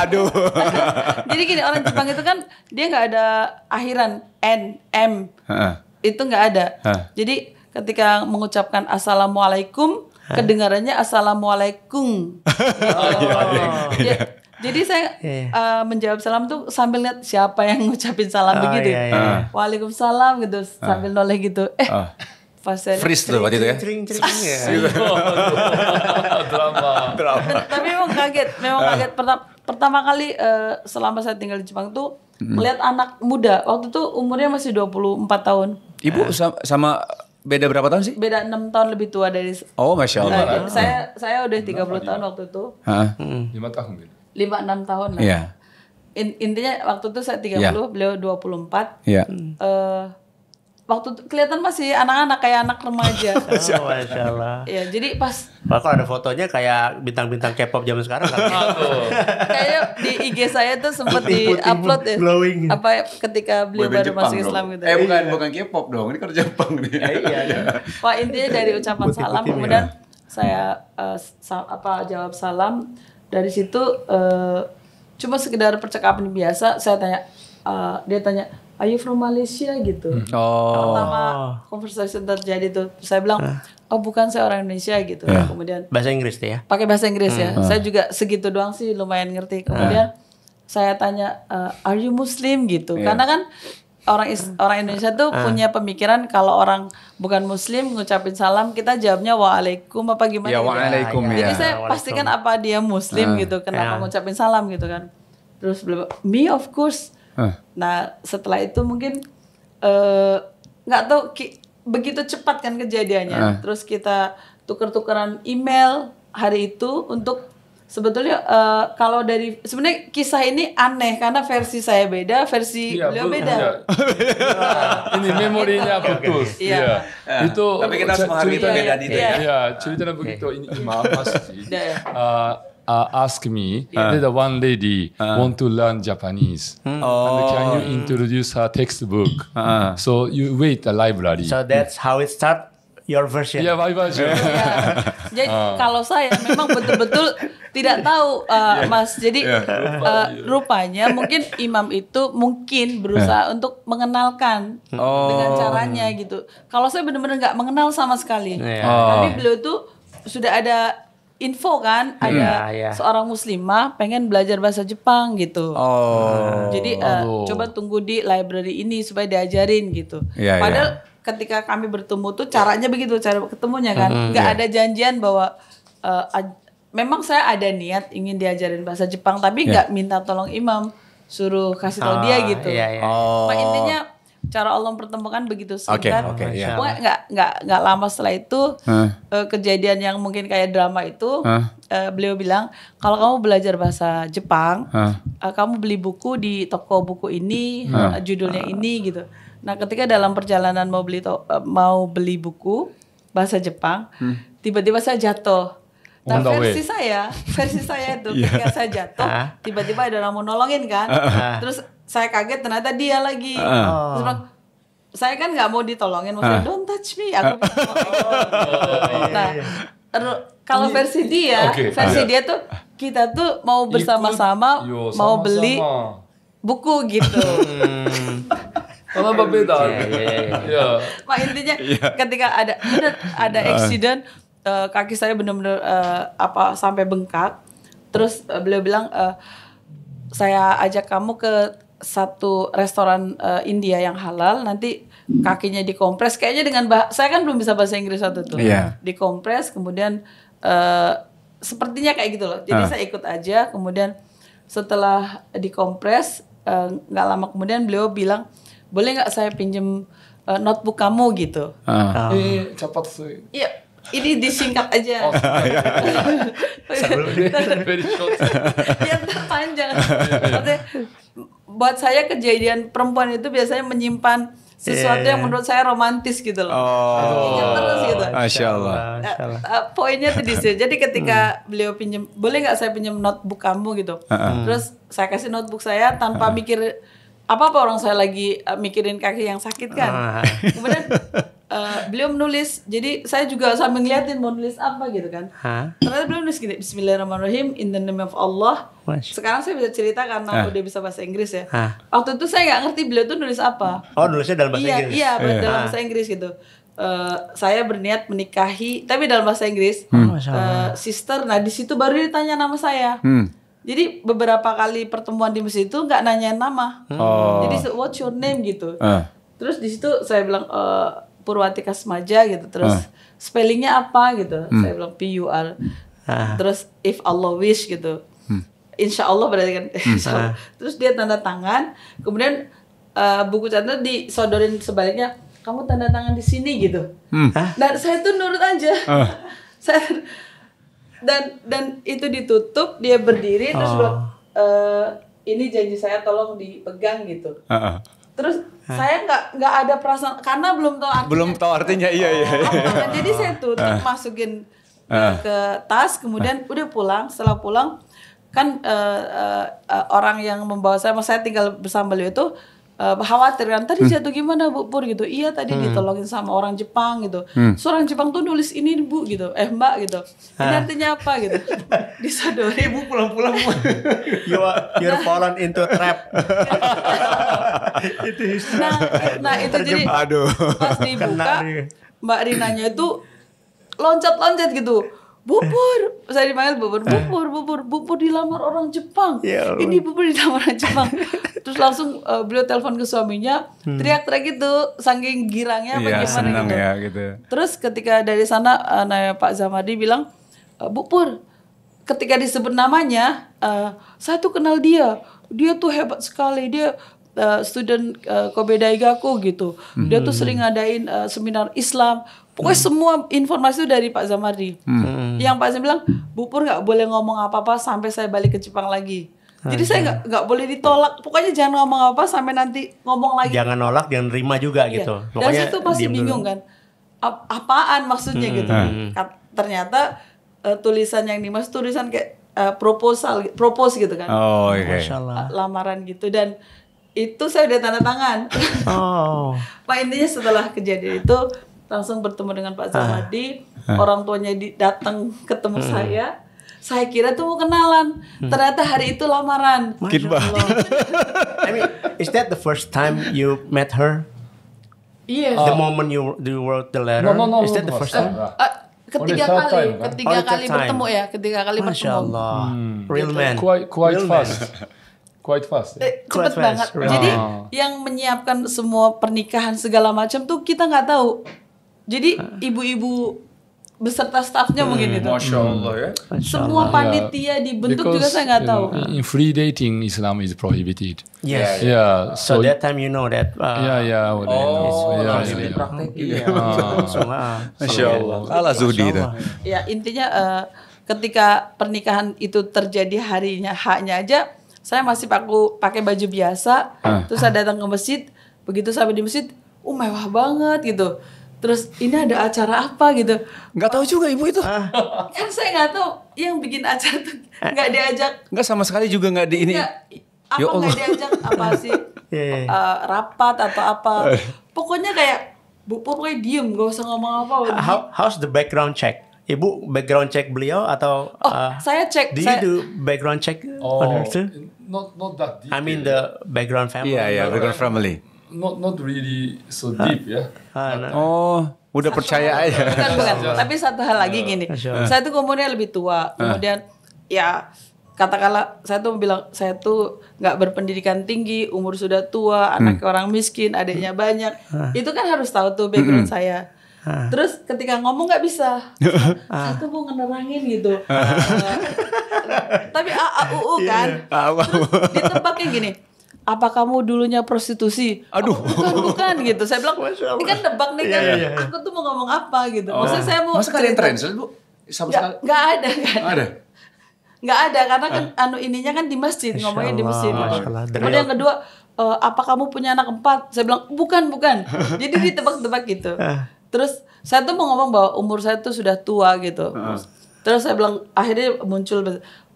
jadi gini, orang Jepang itu kan dia nggak ada akhiran n, m. Itu nggak ada. Jadi ketika mengucapkan assalamualaikum, kedengarannya assalamualaikum. Jadi saya menjawab salam tuh sambil lihat siapa yang ngucapin salam begitu. Waalaikumsalam gitu sambil noleh gitu. Pas saya freeze tuh waktu itu ya. Drama. Tapi memang kaget. Pertama kali selama saya tinggal di Jepang tuh melihat anak muda. Waktu itu umurnya masih 24 tahun. Ibu sama beda berapa tahun sih? Beda 6 tahun lebih tua dari. Oh, Masya Allah. Saya udah 30 tahun waktu itu. 5 tahun beda. 5-6 tahun lah. Iya. Intinya waktu itu saya 30, beliau 24. Iya. Waktu itu kelihatan masih anak-anak, kayak anak remaja. Masya Allah. Ya, jadi pas Kalau ada fotonya kayak bintang-bintang K-pop zaman sekarang kan. kayak di IG saya tuh sempat di-upload ya. Glowing. Apa ketika beliau baru masuk Islam gitu. Bukan K-pop dong. Ini kan Jepang nih. Iya. Wah, intinya dari ucapan salam kemudian saya jawab salam. Dari situ cuma sekedar percakapan biasa, saya tanya, dia tanya, "Are you from Malaysia?" gitu. Pertama conversation terjadi tuh, saya bilang, "Oh bukan, saya orang Indonesia" gitu. Kemudian Bahasa Inggris tuh ya. pakai bahasa Inggris ya. Saya juga segitu doang sih, lumayan ngerti. Kemudian saya tanya, "Are you Muslim?" gitu. Karena kan orang Indonesia tuh punya pemikiran kalau orang bukan Muslim ngucapin salam, kita jawabnya waalaikum apa gimana Ya, gitu. waalaikum Jadi ya. saya pastikan apa dia Muslim gitu, kenapa ngucapin salam gitu kan. Terus beliau, "Me of course." Nah setelah itu mungkin nggak tahu begitu cepat kan kejadiannya. Terus kita tuker-tukeran email hari itu untuk sebetulnya kalau dari sebenarnya kisah ini aneh karena versi saya beda, versi beliau beda. Ini memorinya putus. Iya. Itu Tapi kita harus menghargai perbedaan itu ya. Iya, ceritanya begitu. Ini Mas ask me that one lady want to learn Japanese. And can you introduce her textbook? So you wait the library. So that's how it start your version. Yeah, my version. Jadi kalau saya memang betul-betul tidak tahu Mas. Jadi rupanya mungkin imam itu mungkin berusaha untuk mengenalkan dengan caranya gitu. Kalau saya benar-benar nggak mengenal sama sekali. Tapi beliau tuh sudah ada info kan, ada seorang muslimah pengen belajar bahasa Jepang gitu. Jadi coba tunggu di library ini supaya diajarin gitu. Padahal ketika kami bertemu tuh caranya begitu, cara ketemunya kan, nggak ada janjian bahwa memang saya ada niat ingin diajarin bahasa Jepang, tapi nggak minta tolong imam, suruh kasih tahu dia gitu. Nah, intinya cara Allah mempertemukan begitu singkat. Pokoknya nggak lama setelah itu kejadian yang mungkin kayak drama itu, beliau bilang kalau kamu belajar bahasa Jepang, kamu beli buku di toko buku ini, judulnya ini gitu. Nah, ketika dalam perjalanan mau beli buku bahasa Jepang, tiba-tiba saya jatuh. Nah, versi saya itu ketika saya jatuh, tiba-tiba ada orang mau nolongin kan. Terus saya kaget ternyata dia lagi. Terus bilang, saya kan nggak mau ditolongin, maksudnya don't touch me. Aku nah, kalau versi dia tuh kita tuh mau bersama-sama mau beli buku gitu. Kenapa beda? Mak intinya ketika ada accident, kaki saya benar-benar sampai bengkak. Terus beliau bilang, saya ajak kamu ke satu restoran India yang halal, nanti kakinya dikompres. Kayaknya dengan saya kan belum bisa bahasa Inggris waktu itu. Dikompres, kemudian sepertinya kayak gitu loh. Jadi saya ikut aja. Kemudian setelah dikompres, nggak lama kemudian beliau bilang, boleh nggak saya pinjem notebook kamu gitu? Cepat sih. Iya, ini disingkat aja. Very short. Ya panjang. Maksudnya, buat saya kejadian perempuan itu biasanya menyimpan sesuatu yang menurut saya romantis gitu loh. Ingat terus gitu. Masya Allah. Poinnya tuh di situ. Jadi ketika beliau pinjem, boleh nggak saya pinjem notebook kamu gitu? Terus saya kasih notebook saya tanpa mikir apa orang saya lagi mikirin kaki yang sakit kan. Kemudian beliau menulis, jadi saya juga sambil ngeliatin mau nulis apa gitu kan. Ternyata beliau nulis gini, Bismillahirrahmanirrahim, in the name of Allah. Sekarang saya bisa cerita karena udah bisa bahasa Inggris ya. Waktu itu saya nggak ngerti beliau tuh nulis apa. Oh, nulisnya dalam bahasa Inggris? Iya, dalam bahasa Inggris gitu. Saya berniat menikahi, tapi dalam bahasa Inggris, sister. Nah di situ baru ditanya nama saya. Jadi beberapa kali pertemuan di masjid itu nggak nanyain nama. Jadi what's your name gitu. Terus di situ saya bilang Purwati Kasmaja gitu. Terus spellingnya apa gitu. Saya bilang PUR. Terus if Allah wish gitu. Insya Allah berarti kan. Terus dia tanda tangan. Kemudian buku catatan disodorin sebaliknya. Kamu tanda tangan di sini gitu. Dan saya tuh nurut aja. Dan itu ditutup, dia berdiri terus bilang ini janji saya tolong dipegang gitu. Terus saya nggak ada perasaan karena belum tahu artinya. Belum tahu artinya iya. Jadi saya tutup, masukin ke tas, kemudian udah pulang. Setelah pulang kan orang yang membawa saya tinggal bersama beliau itu khawatir kan, tadi jatuh gimana Bu Pur gitu. Iya tadi ditolongin sama orang Jepang gitu. Seorang Jepang tuh nulis ini Bu gitu, Mbak gitu. Ini artinya apa gitu. Disodori. Ibu pulang-pulang you're fallen into a trap. Itu nah itu jadi pas dibuka Mbak Rinanya itu loncat-loncat gitu. Bubur, saya dipanggil Bubur dilamar orang Jepang. Ini Bubur dilamar orang Jepang. Terus langsung beliau telepon ke suaminya, teriak-teriak gitu, saking girangnya bagaimana gitu. Ya, gitu. Terus ketika dari sana Pak Zamardi bilang, Bubur, ketika disebut namanya, saya tuh kenal dia tuh hebat sekali, dia student Kobe Daigaku gitu. Dia tuh sering ngadain seminar Islam. Pokoknya semua informasi itu dari Pak Zamardi. Yang Pak Zamardi bilang, Bu Pur nggak boleh ngomong apa-apa sampai saya balik ke Jepang lagi. Jadi saya nggak boleh ditolak. Pokoknya jangan ngomong apa sampai nanti ngomong lagi. Jangan nolak, jangan terima juga gitu. Dan saya tuh pasti bingung kan, apaan maksudnya gitu. Ternyata tulisan yang dimaksud tulisan kayak propose gitu kan. Oh iya. Lamaran gitu, dan itu saya udah tanda tangan. Pak intinya setelah kejadian itu langsung bertemu dengan Pak Zamardi, orang tuanya datang ketemu saya kira tuh mau kenalan, ternyata hari itu lamaran. Makin banget. I mean, is that the first time you met her? Yes. The moment you wrote the letter? No, is that the first time? Ketiga kali bertemu ya, ketiga kali bertemu. Masya Allah, real man. Quite fast. Quite fast. Cepet banget. Jadi yang menyiapkan semua pernikahan segala macam tuh kita nggak tahu. Jadi ibu-ibu beserta stafnya mungkin itu. Masya Allah ya. Semua panitia dibentuk juga saya nggak tahu. In free dating, Islam is prohibited. Yes. Yeah. So that time you know that. Masya Allah. Allah zuhdi itu. Ya intinya ketika pernikahan itu terjadi haknya aja, saya masih pakai baju biasa. Terus saya datang ke masjid. Begitu sampai di masjid, mewah banget gitu. Terus ini ada acara apa gitu? Nggak tahu juga ibu itu. Kan saya nggak tahu yang bikin acara tuh nggak diajak. Nggak sama sekali juga nggak di ini. Nggak diajak apa sih? Rapat atau apa? Pokoknya kayak Bu Pur pokoknya diem, nggak usah ngomong apa. How's the background check? Ibu background check beliau atau? Saya cek. Do you do background check on her too? Not that deep. I mean the background family. Iya, background family. Not really so deep ya. Udah percaya aja. Bukan. Tapi satu hal lagi gini, saya tuh umurnya lebih tua. Kemudian ya katakanlah saya tuh bilang saya tuh nggak berpendidikan tinggi, umur sudah tua, anak orang miskin, adiknya banyak. Itu kan harus tahu tuh background saya. Terus ketika ngomong nggak bisa, saya tuh mau ngenerangin gitu. Tapi AAUU kan, terus ditebaknya gini. Apa kamu dulunya prostitusi? Aduh, bukan gitu. Saya bilang, ini kan nebak nih kan. Aku tuh mau ngomong apa gitu. Maksudnya saya mau. Masa kalian translate Bu? Sama sekali? Nggak ada karena kan ininya kan di masjid, ngomongnya di masjid. Kemudian yang kedua, apa kamu punya anak 4? Saya bilang bukan. Jadi ditebak-tebak gitu. Terus saya tuh mau ngomong bahwa umur saya tuh sudah tua gitu. Terus saya bilang, akhirnya muncul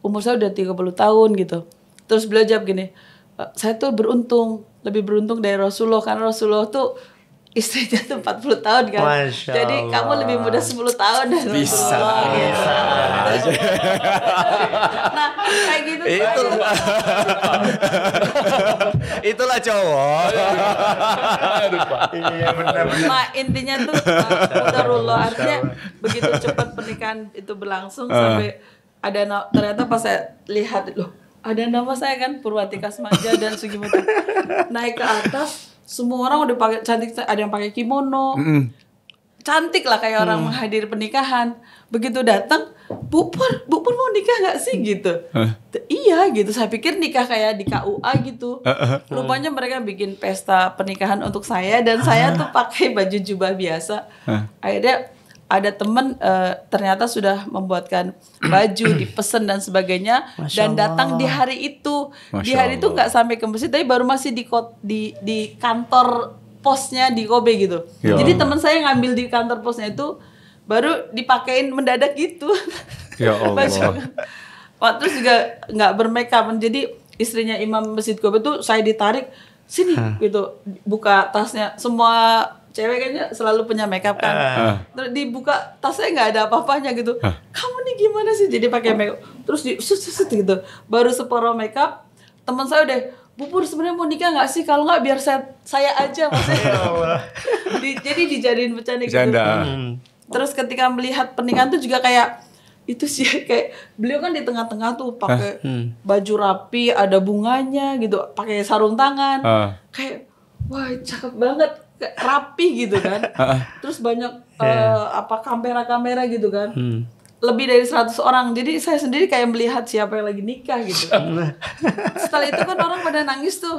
umur saya udah 30 tahun gitu. Terus beliau jawab gini, saya tuh lebih beruntung dari Rasulullah, karena Rasulullah tuh istrinya tuh 40 tahun kan. Masya Jadi Allah. kamu lebih muda 10 tahun dari Bisa. Rasulullah gitu. Nah, kayak gitu. Itu itulah cowok. Iya benar-benar. Nah, intinya tuh qadarullah, artinya begitu cepat pernikahan itu berlangsung sampai ada ternyata pas saya lihat loh, ada nama saya kan Purwatika Smaja dan Sugimoto naik ke atas, semua orang udah pakai cantik, ada yang pakai kimono. Cantik lah kayak orang menghadiri pernikahan. Begitu datang, Bu Pur mau nikah nggak sih gitu? Iya gitu. Saya pikir nikah kayak di KUA gitu. Rupanya mereka bikin pesta pernikahan untuk saya dan saya tuh pakai baju jubah biasa. Akhirnya ada temen ternyata sudah membuatkan baju, dipesan dan sebagainya, dan datang di hari itu. Di hari itu nggak sampai ke masjid, tapi baru masih di kantor posnya di Kobe gitu. Ya. Jadi teman saya ngambil di kantor posnya itu baru dipakein mendadak gitu. Ya Allah. Baju. Wah, terus juga nggak bermakeup. Jadi istrinya Imam Masjid Kobe tuh saya ditarik sini gitu, buka tasnya. Semua cewek kayaknya selalu punya makeup kan. Terus dibuka tasnya nggak ada apa-apanya gitu. Kamu nih gimana sih? Jadi pakai makeup. Terus di susut gitu. Baru separuh makeup. Teman saya udah, Bu Pur sebenarnya mau nikah nggak sih? Kalau nggak biar saya aja maksudnya. Jadi dijadiin bercanda gitu. Terus ketika melihat pernikahan tuh juga kayak itu sih, kayak beliau kan di tengah-tengah tuh pakai baju rapi, ada bunganya gitu, pakai sarung tangan. Kayak wah cakep banget, kayak rapi gitu kan. Terus banyak kamera-kamera gitu kan. Lebih dari 100 orang. Jadi saya sendiri kayak melihat siapa yang lagi nikah gitu. Setelah itu kan orang pada nangis tuh.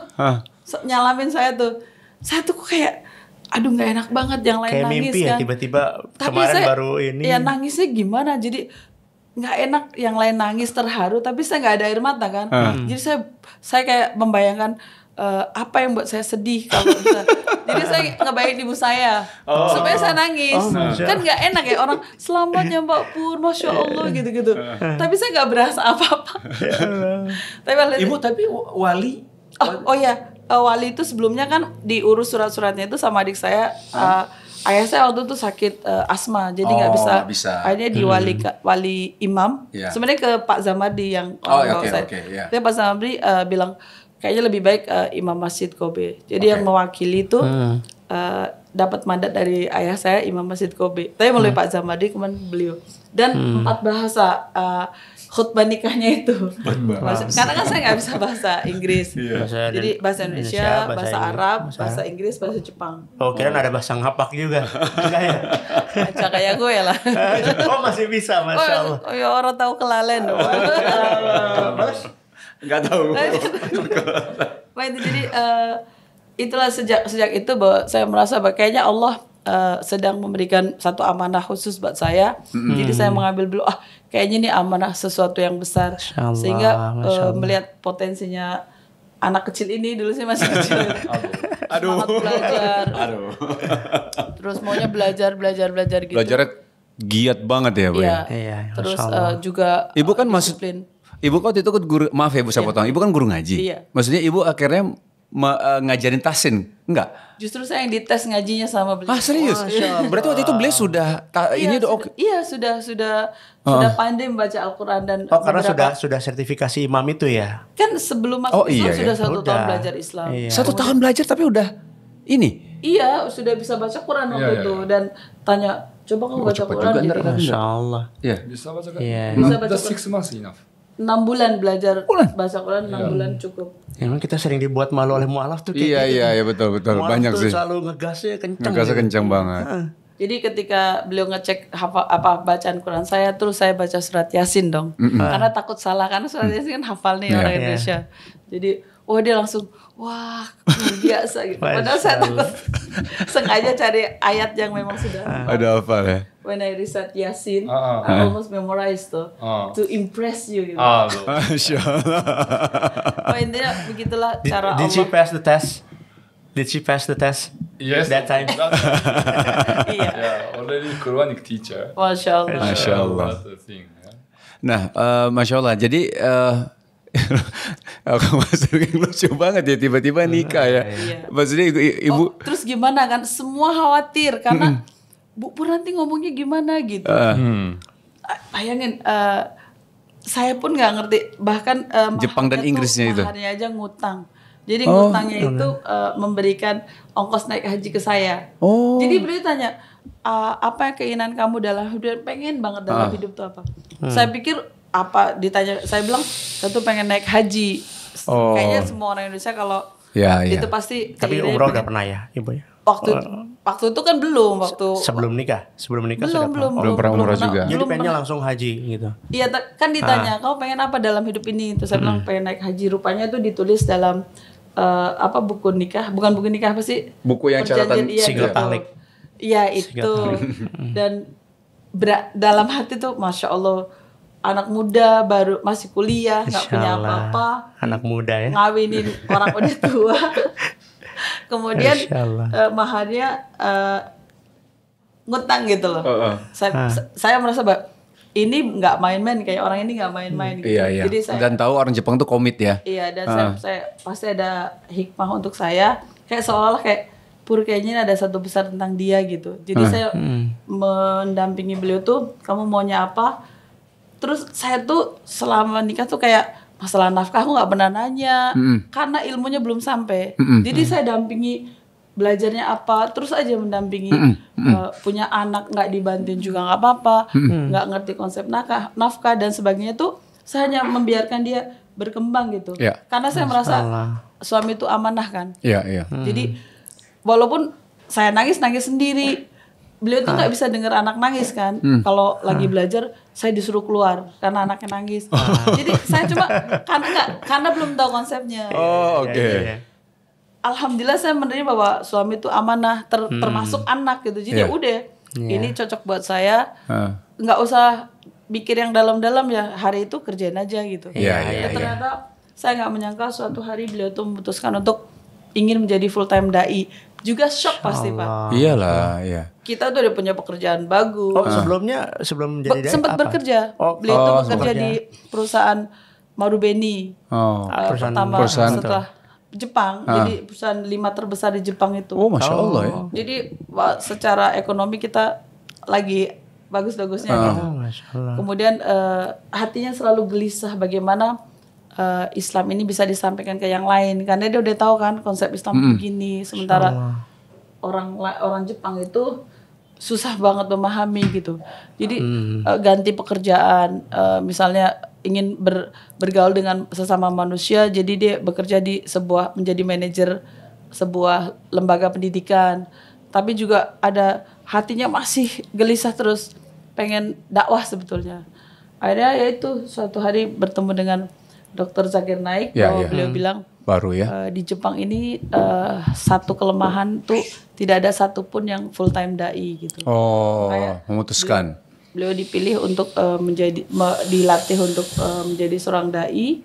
Nyalamin saya tuh. Saya tuh kok kayak aduh nggak enak banget yang lain Kayak nangis mimpi kan. ya tiba-tiba Tapi kemarin saya, baru ini. ya nangisnya gimana? Jadi nggak enak yang lain nangis terharu, tapi saya nggak ada air mata kan. Jadi saya kayak membayangkan apa yang buat saya sedih kalau bisa. Jadi saya ngebayangin ibu saya supaya saya nangis. Kan nggak enak ya orang selamat ya Mbak Pur, Masya Allah gitu-gitu. Tapi saya nggak berasa apa-apa. Ibu tapi wali. Oh ya, wali itu sebelumnya kan diurus surat-suratnya itu sama adik saya. Ayah saya waktu itu sakit asma, jadi nggak bisa. Akhirnya di wali imam. Sebenarnya ke Pak Zamardi yang bawa saya. Tapi Pak Zamardi bilang kayaknya lebih baik Imam Masjid Kobe. Jadi yang mewakili itu dapat mandat dari ayah saya Imam Masjid Kobe. Tapi melalui Pak Zamardi kemarin beliau. Dan 4 bahasa khutbah nikahnya itu. Karena kan saya nggak bisa bahasa Inggris. Jadi bahasa Indonesia, bahasa Arab, bahasa Inggris, bahasa Jepang. Oh, kira ada bahasa ngapak juga. Enggak ya? Baca kayak gue lah. Oh, masih bisa, Masya Allah. Oh ya orang tahu kelalen dong. Nggak tahu. Nah, itu jadi itulah sejak itu bahwa saya merasa bahwa kayaknya Allah sedang memberikan satu amanah khusus buat saya. Jadi saya mengambil dulu kayaknya ini amanah sesuatu yang besar. Sehingga melihat potensinya anak kecil ini, dulu sih masih kecil. Semangat belajar. Terus maunya belajar gitu. Belajarnya giat banget ya, Bu. Iya. Terus juga Ibu kan disiplin. Ibu kan waktu itu guru, maaf ya Bu saya potong. Ibu kan guru ngaji. Iya. Maksudnya Ibu akhirnya ngajarin tahsin, enggak? Justru saya yang dites ngajinya sama beliau. Serius? Berarti waktu itu beliau sudah ini udah oke. Iya, sudah pandai membaca Al-Qur'an dan karena sudah sertifikasi imam itu ya. Kan sebelum masuk Islam sudah 1 tahun belajar Islam. 1 tahun belajar tapi udah ini. Iya, sudah bisa baca Quran waktu itu dan tanya, coba kamu baca Quran gitu. Masya Allah. Iya. Bisa baca kan? Bisa baca Just 6 months enough. 6 bulan belajar bahasa Quran, 6 bulan cukup. Emang kita sering dibuat malu oleh mualaf tuh kayak gitu. Iya betul. Mualaf Banyak tuh sih. selalu ngegasnya kencang. Ngegasnya kencang banget. Jadi ketika beliau ngecek bacaan Quran saya, terus saya baca surat Yasin dong. Karena takut salah, karena surat Yasin kan hafal nih orang Indonesia. Jadi dia langsung luar biasa gitu. Padahal saya takut sengaja cari ayat yang memang sudah ada hafal ya. When I recite Yasin, I almost memorize to impress you gitu. Masya Allah. Intinya begitulah cara Allah. Did she pass the test? Did she pass the test? Yes. That time. Iya. Yeah, already Quranic teacher. Masya Allah. Masya Allah. That's the thing. Yeah. Nah, Masya Allah. Jadi Maksudnya lucu banget ya tiba-tiba nikah ya. Maksudnya ibu. Terus gimana kan? Semua khawatir karena Bu Pur nanti ngomongnya gimana gitu. Bayangin, saya pun nggak ngerti. Bahkan Jepang dan Inggrisnya itu. Maharnya aja ngutang. Jadi ngutangnya itu memberikan ongkos naik haji ke saya. Jadi beliau tanya, apa keinginan kamu dalam hidup? Pengen banget dalam hidup tuh apa? Saya pikir apa ditanya, saya bilang saya tuh pengen naik haji. Kayaknya semua orang Indonesia kalau itu pasti. Tapi umroh udah pernah ya ibu ya? Waktu itu kan belum, sebelum nikah belum pernah umroh juga. Jadi pengennya langsung haji gitu. Iya kan ditanya, kamu pengen apa dalam hidup ini? Terus saya bilang pengen naik haji. Rupanya itu ditulis dalam buku nikah, bukan buku nikah apa sih? Buku yang catatan single talik. Iya itu. Dan dalam hati tuh, masya Allah, anak muda baru masih kuliah, nggak punya apa-apa. Anak muda ya. Ngawinin orang udah tua. Kemudian maharnya ngutang gitu loh. Saya merasa ini nggak main-main, kayak orang ini nggak main-main. Gitu. Iya. Jadi Dan tahu orang Jepang tuh komit ya. Iya, dan saya pasti ada hikmah untuk saya. Kayak seolah-olah kayak Pur kayaknya ada satu besar tentang dia gitu. Jadi saya mendampingi beliau tuh, kamu maunya apa? Terus saya tuh selama nikah tuh kayak masalah nafkah aku nggak pernah nanya karena ilmunya belum sampai. Jadi saya dampingi belajarnya apa, terus aja mendampingi. Punya anak nggak dibantuin juga nggak apa-apa, nggak ngerti konsep nafkah dan sebagainya tuh saya hanya membiarkan dia berkembang gitu. Karena saya merasa suami itu amanah kan. Jadi walaupun saya nangis sendiri, beliau tuh nggak bisa dengar anak nangis kan. Kalau lagi belajar saya disuruh keluar karena anaknya nangis. Jadi saya cuma karena belum tahu konsepnya. Alhamdulillah saya menerima bahwa suami itu amanah termasuk anak gitu. Jadi udah ini cocok buat saya. Nggak usah pikir yang dalam-dalam ya. Hari itu kerjain aja gitu. Ternyata saya nggak menyangka suatu hari beliau tuh memutuskan untuk ingin menjadi full time dai. Juga shock pasti Pak. Iyalah, iya. Kita tuh udah punya pekerjaan bagus. Sebelum jadi dai sempat bekerja. Beliau itu bekerja di perusahaan Marubeni. Pertama setelah Jepang. Jadi perusahaan 5 terbesar di Jepang itu. Masya Allah ya. Jadi secara ekonomi kita lagi bagus-bagusnya gitu. Kemudian hatinya selalu gelisah bagaimana Islam ini bisa disampaikan ke yang lain karena dia udah tahu kan konsep Islam begini, sementara orang Jepang itu susah banget memahami gitu. Jadi ganti pekerjaan, misalnya ingin bergaul dengan sesama manusia, jadi dia bekerja di menjadi manajer sebuah lembaga pendidikan, tapi juga ada hatinya masih gelisah terus pengen dakwah sebetulnya. Akhirnya yaitu suatu hari bertemu dengan Dr. Zakir Naik, bahwa beliau bilang baru ya di Jepang ini satu kelemahan tuh tidak ada satupun yang full time dai gitu. Memutuskan. Beliau dipilih untuk dilatih untuk menjadi seorang dai.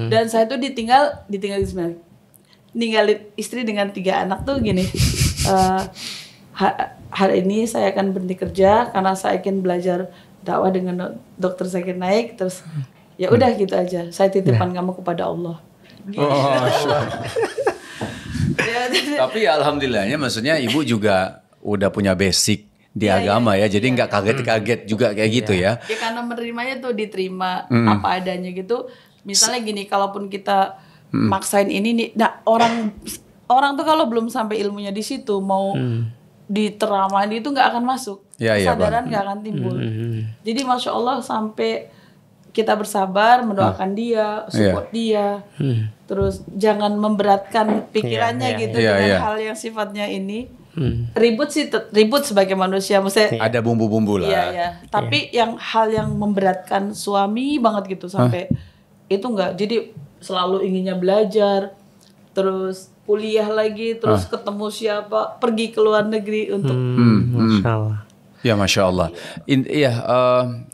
Dan saya tuh ditinggal sebenarnya. Ninggalin istri dengan 3 anak tuh gini. Hari ini saya akan berhenti kerja karena saya ingin belajar dakwah dengan Dr. Zakir Naik, terus ya udah gitu aja. Saya titipkan kamu kepada Allah. Tapi alhamdulillahnya maksudnya ibu juga udah punya basic di agama ya. Jadi nggak kaget-kaget juga kayak gitu ya. Ya karena menerimanya tuh diterima apa adanya gitu. Misalnya gini, kalaupun kita maksain ini nih, nah orang tuh kalau belum sampai ilmunya di situ mau diteramain itu nggak akan masuk. Kesadaran nggak akan timbul. Jadi masya Allah sampai kita bersabar mendoakan dia, support dia, terus jangan memberatkan pikirannya gitu dengan hal yang sifatnya ini. Ribut sih ribut sebagai manusia, maksudnya ada bumbu-bumbu lah. Iya. Tapi hal yang memberatkan suami banget gitu sampai itu enggak. Jadi selalu inginnya belajar, terus kuliah lagi, terus ketemu siapa, pergi ke luar negeri untuk. Masya Allah. Ya, Masya Allah.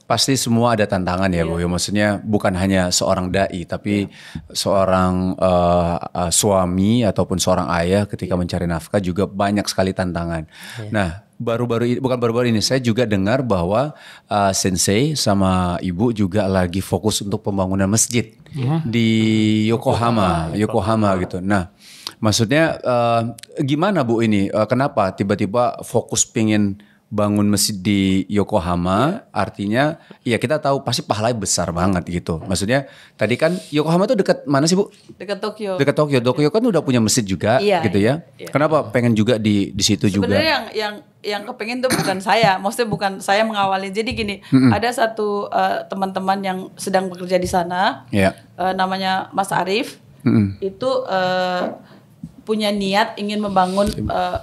Pasti semua ada tantangan ya Bu. Ya, maksudnya bukan hanya seorang dai, tapi seorang suami ataupun seorang ayah ketika mencari nafkah juga banyak sekali tantangan. Nah, baru-baru ini saya juga dengar bahwa Sensei sama Ibu juga lagi fokus untuk pembangunan masjid di Yokohama gitu. Nah, maksudnya gimana Bu ini? Kenapa tiba-tiba fokus pengen bangun masjid di Yokohama? Artinya ya kita tahu pasti pahalanya besar banget gitu. Maksudnya tadi kan Yokohama itu dekat mana sih Bu? Dekat Tokyo. Dekat Tokyo. Tokyo kan udah punya masjid juga gitu ya. Kenapa pengen juga di situ juga? Sebenarnya yang kepengen tuh bukan saya, maksudnya bukan saya mengawali. Jadi gini, ada satu teman-teman yang sedang bekerja di sana, namanya Mas Arif, itu punya niat ingin membangun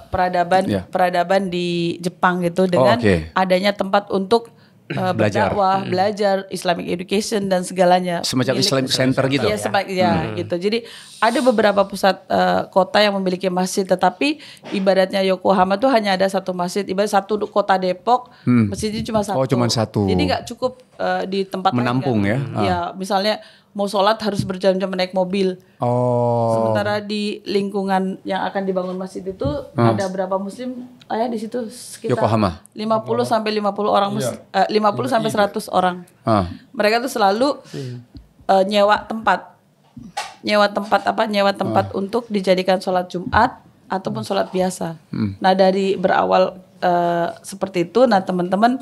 peradaban di Jepang gitu dengan adanya tempat untuk berdakwah, belajar Islamic education dan segalanya. Semacam Islamic Center gitu. Iya, gitu. Jadi ada beberapa pusat kota yang memiliki masjid, tetapi ibaratnya Yokohama tuh hanya ada satu masjid. Ibarat satu kota Depok, masjidnya cuma satu. Oh, cuma satu. Jadi nggak cukup di tempat menampung lain, kan? Ya, misalnya mau sholat harus berjam-jam naik mobil. Sementara di lingkungan yang akan dibangun masjid itu ada berapa muslim? Di situ sekitar Yokohama. 50 sampai 50 orang 50 sampai 100 orang. Mereka tuh selalu nyewa tempat untuk dijadikan sholat Jumat ataupun sholat biasa. Nah, dari berawal seperti itu, nah teman-teman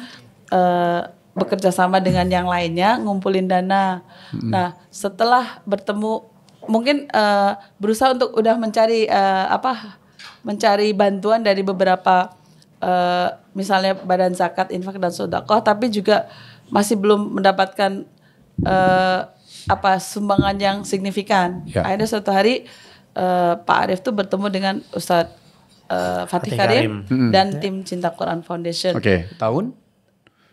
bekerja sama dengan yang lainnya, ngumpulin dana. Nah, setelah bertemu, mungkin berusaha untuk udah mencari bantuan dari beberapa, misalnya badan zakat, infak dan sedekah, tapi juga masih belum mendapatkan sumbangan yang signifikan. Akhirnya suatu hari Pak Arif tuh bertemu dengan Ustadz Fatih Karim dan tim Cinta Quran Foundation. Tahun?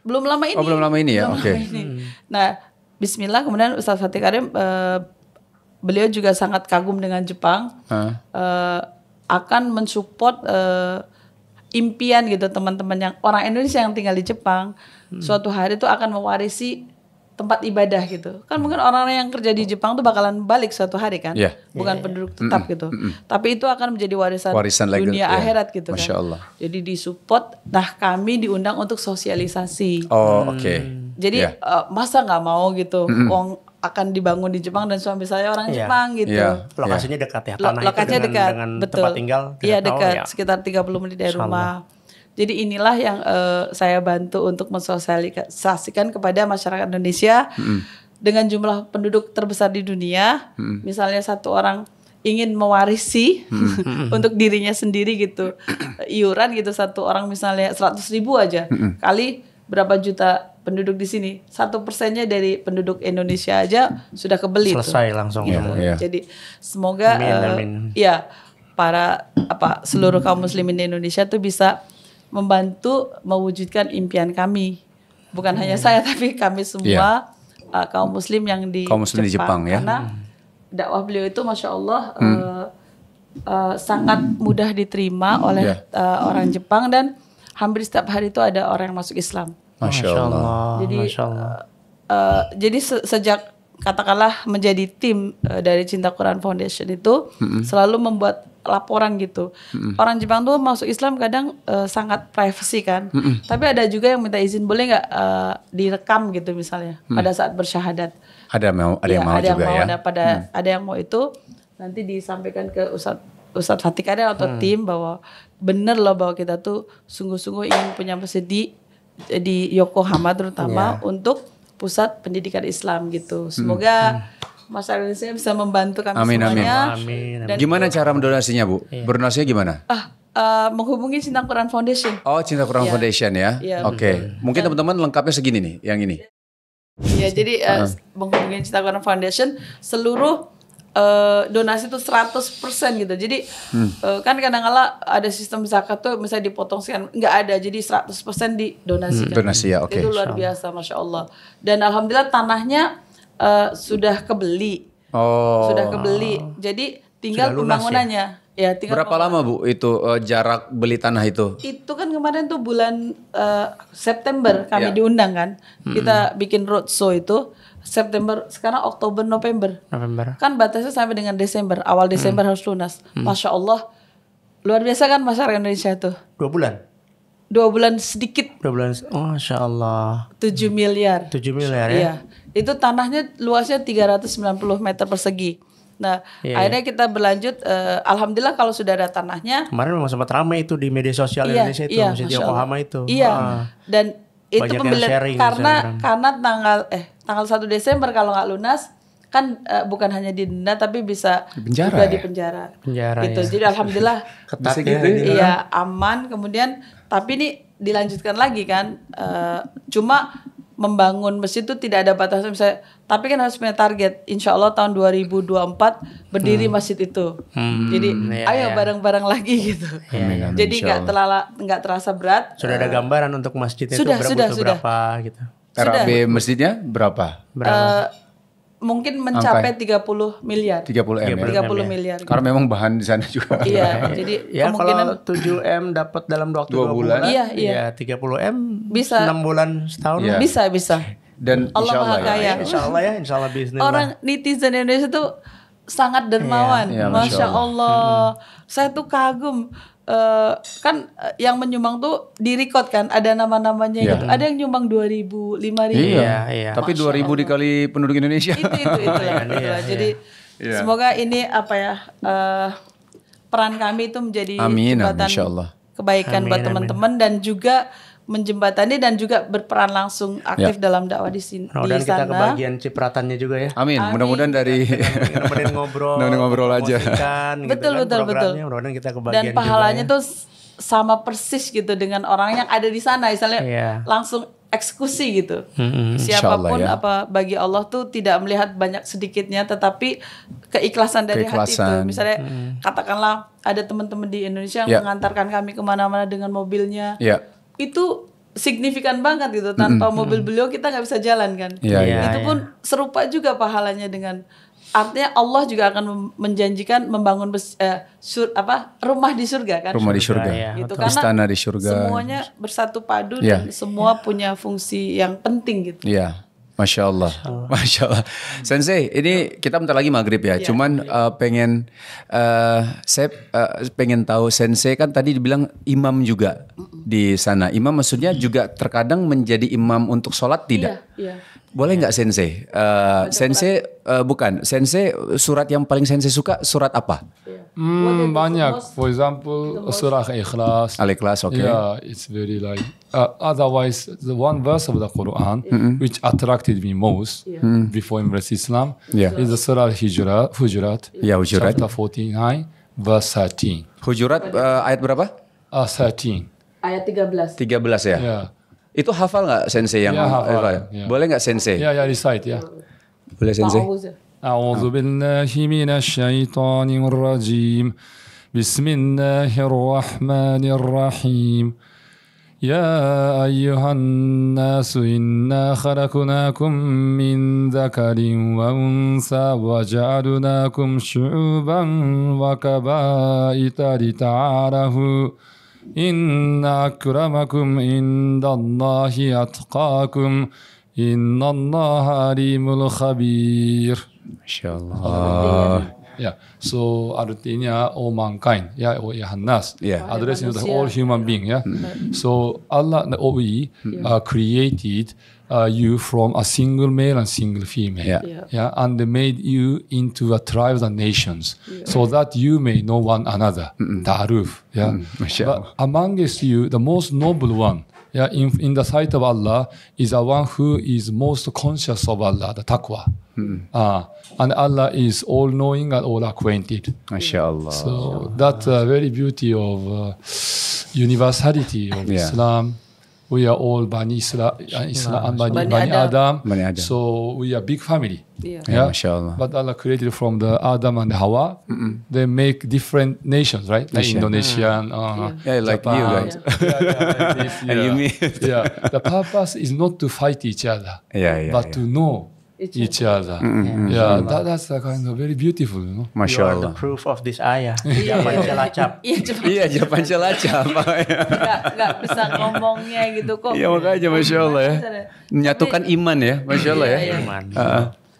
Belum lama ini. Belum lama ini ya. Nah, Bismillah, kemudian Ustadz Fatih Karim, beliau juga sangat kagum dengan Jepang, akan mensupport impian gitu teman-teman yang orang Indonesia yang tinggal di Jepang, suatu hari itu akan mewarisi tempat ibadah gitu. Kan mungkin orang-orang yang kerja di Jepang tuh bakalan balik suatu hari kan, bukan penduduk tetap gitu. Tapi itu akan menjadi warisan dunia akhirat gitu kan. Masya Allah. Jadi disupport. Nah, kami diundang untuk sosialisasi. Jadi masa nggak mau gitu, akan dibangun di Jepang dan suami saya orang Jepang gitu. Lokasinya dekat ya, tanah lokasinya itu dekat, dengan betul. tempat tinggal. Iya dekat, sekitar 30 menit dari rumah. Jadi inilah yang saya bantu untuk mensosialisasikan kepada masyarakat Indonesia dengan jumlah penduduk terbesar di dunia. Misalnya satu orang ingin mewarisi untuk dirinya sendiri gitu, iuran gitu, satu orang misalnya 100.000 aja, kali berapa juta penduduk di sini, 1%-nya dari penduduk Indonesia aja sudah kebeli. Selesai langsung. Jadi semoga para seluruh kaum muslimin di Indonesia tuh bisa membantu mewujudkan impian kami, bukan hanya saya tapi kami semua kaum muslim yang di Jepang ya. Karena dakwah beliau itu masya Allah sangat mudah diterima oleh orang Jepang, dan hampir setiap hari itu ada orang yang masuk Islam. Masya Allah. Jadi sejak katakanlah menjadi tim dari Cinta Quran Foundation itu selalu membuat laporan gitu. Orang Jepang tuh masuk Islam kadang sangat privacy kan. Tapi ada juga yang minta izin, boleh nggak direkam gitu misalnya pada saat bersyahadat. Ada yang mau juga ya. Ada yang mau itu nanti disampaikan ke Ustadz Fatih Karim atau tim bahwa bener loh bahwa kita tuh sungguh-sungguh ingin punya masjid di Yokohama terutama untuk pusat pendidikan Islam gitu. Semoga masyarakat Indonesia bisa membantu kami semuanya. Amin. Dan gimana cara mendonasinya Bu? Berdonasinya gimana? Menghubungi Cinta Quran Foundation. Oh, Cinta Quran Foundation ya. Oke. Mungkin teman-teman lengkapnya segini nih, yang ini. Iya, jadi menghubungi Cinta Quran Foundation, seluruh donasi itu 100% gitu. Jadi kan kadang-kala ada sistem zakat tuh misalnya dipotong sekian, nggak ada. Jadi 100% didonasikan. Donasi ya, oke. Itu luar biasa, Masya Allah. Dan alhamdulillah tanahnya sudah kebeli. Sudah kebeli. Jadi tinggal pembangunannya. Ya, tinggal Berapa lama Bu itu jarak beli tanah itu? Itu kan kemarin tuh bulan September kami diundang kan. Kita bikin roadshow itu September, sekarang Oktober, November. Kan batasnya sampai dengan Desember. Awal Desember harus lunas. Masya Allah, luar biasa kan masyarakat Indonesia itu. 2 bulan? 2 bulan sedikit. 2 bulan, Masya Allah. 7 miliar. 7 miliar ya? Iya. Itu tanahnya luasnya 390 meter persegi. Nah, akhirnya kita berlanjut. Alhamdulillah kalau sudah ada tanahnya. Kemarin memang sempat ramai itu di media sosial Indonesia itu, Masjid Yokohama itu. Iya. Dan itu pembelian karena tanggal 1 Desember kalau nggak lunas kan bukan hanya didenda tapi bisa juga di penjara. Gitu. Jadi alhamdulillah ketat gitu. Iya, aman. Kemudian tapi ini dilanjutkan lagi kan. Cuma membangun masjid itu tidak ada batasan misalnya, tapi kan harus punya target. Insya Allah tahun 2024 berdiri masjid itu. Jadi ayo bareng-bareng lagi gitu. Jadi nggak terasa berat. Sudah ada gambaran untuk masjid itu berapa gitu. RAB masjidnya berapa? Mungkin mencapai 30 miliar. 30 M. 30 miliar. Karena memang bahan di sana juga. Iya, jadi ya kemungkinan kalau 7 M dapat dalam waktu 2 bulan. Iya. 30 M bisa 6 bulan setahun. Iya. Bisa. Dan Allah Maha Kaya. Insya Allah bisnis. Orang netizen Indonesia tuh sangat dermawan. Masya Allah. Saya tuh kagum. Kan yang menyumbang tuh di record kan, ada nama-namanya gitu. Ada yang nyumbang 2.000, 5.000. Iya. Tapi 2.000 dikali penduduk Indonesia. Itulah. Jadi semoga ini peran kami itu menjadi jembatan kebaikan buat teman-teman dan juga menjembatani dan juga berperan langsung aktif dalam dakwah di sini. Dan kita kebagian cipratannya juga ya. Amin. Mudah-mudahan dari nemenin ngobrol aja. Betul. Mudah-mudahan kita kebagian. Dan pahalanya tuh sama persis gitu dengan orang yang ada di sana, misalnya langsung eksekusi gitu. Siapapun apa bagi Allah tuh tidak melihat banyak sedikitnya, tetapi keikhlasan dari hati itu. Misalnya katakanlah ada teman-teman di Indonesia yang mengantarkan kami kemana-mana dengan mobilnya. Itu signifikan banget gitu. Tanpa mobil beliau kita nggak bisa jalan kan. Itu pun serupa juga pahalanya dengan, artinya Allah juga akan menjanjikan membangun rumah di surga kan. Rumah di surga. Gitu. Istana di surga. Semuanya bersatu padu dan semua punya fungsi yang penting gitu. Iya. Masya Allah. Sensei, ini kita bentar lagi maghrib ya. Cuman saya pengen tahu, Sensei kan tadi dibilang imam juga di sana. Imam maksudnya juga terkadang menjadi imam untuk sholat tidak? Iya. Boleh nggak Sensei? Sensei surat yang paling Sensei suka surat apa? Banyak. For example, surah Al-Ikhlas. Al-Ikhlas, okay. Yeah, it's very like. Otherwise, the one verse of the Quran which attracted me most before embracing Islam is the surah Al-Hujurat. Hujurat. Chapter 49, verse 13. Hujurat ayat berapa? 13. Ayat 13. 13 ya? Yeah. Itu hafal nggak Sensei yang hafal. Boleh nggak Sensei? Recite, Boleh Sensei? أعوذ بالله من الشيطان الرجيم بسم الله الرحمن الرحيم يا أيها الناس إنا خلقناكم من ذكر وأنثى وجعلناكم شعوبا وقبائل لتعارفوا إن أكرمكم عند الله أتقاكم إن الله عليم خبير. Masya Allah. So artinya all mankind, all Nas, addressing the all human being, So Allah, we created you from a single male and single female, and they made you into a tribes and nations, so that you may know one another. Ta'aruf, But amongst you, the most noble one. In the sight of Allah is the one who is most conscious of Allah, the taqwa. And Allah is all-knowing and all-acquainted. MashaAllah. So that's the very beauty of universality of Islam. We are all Bani Islam and Bani Adam. So we are big family. MashaAllah. But Allah created from the Adam and Hawa. They make different nations, right? Like Indonesian, like Japan. you guys. And you mean. The purpose is not to fight each other, but to know each other. Yeah, that's a kind of very beautiful, you know. You Masya are the Allah. proof of this ayah. Japan Cilacap. Iya cuma Iya, Japan Cilacap. nggak bisa ngomongnya gitu kok. Iya makanya Masya Allah ya. Menyatukan iman ya, Masya Allah ya. Iya. Iman.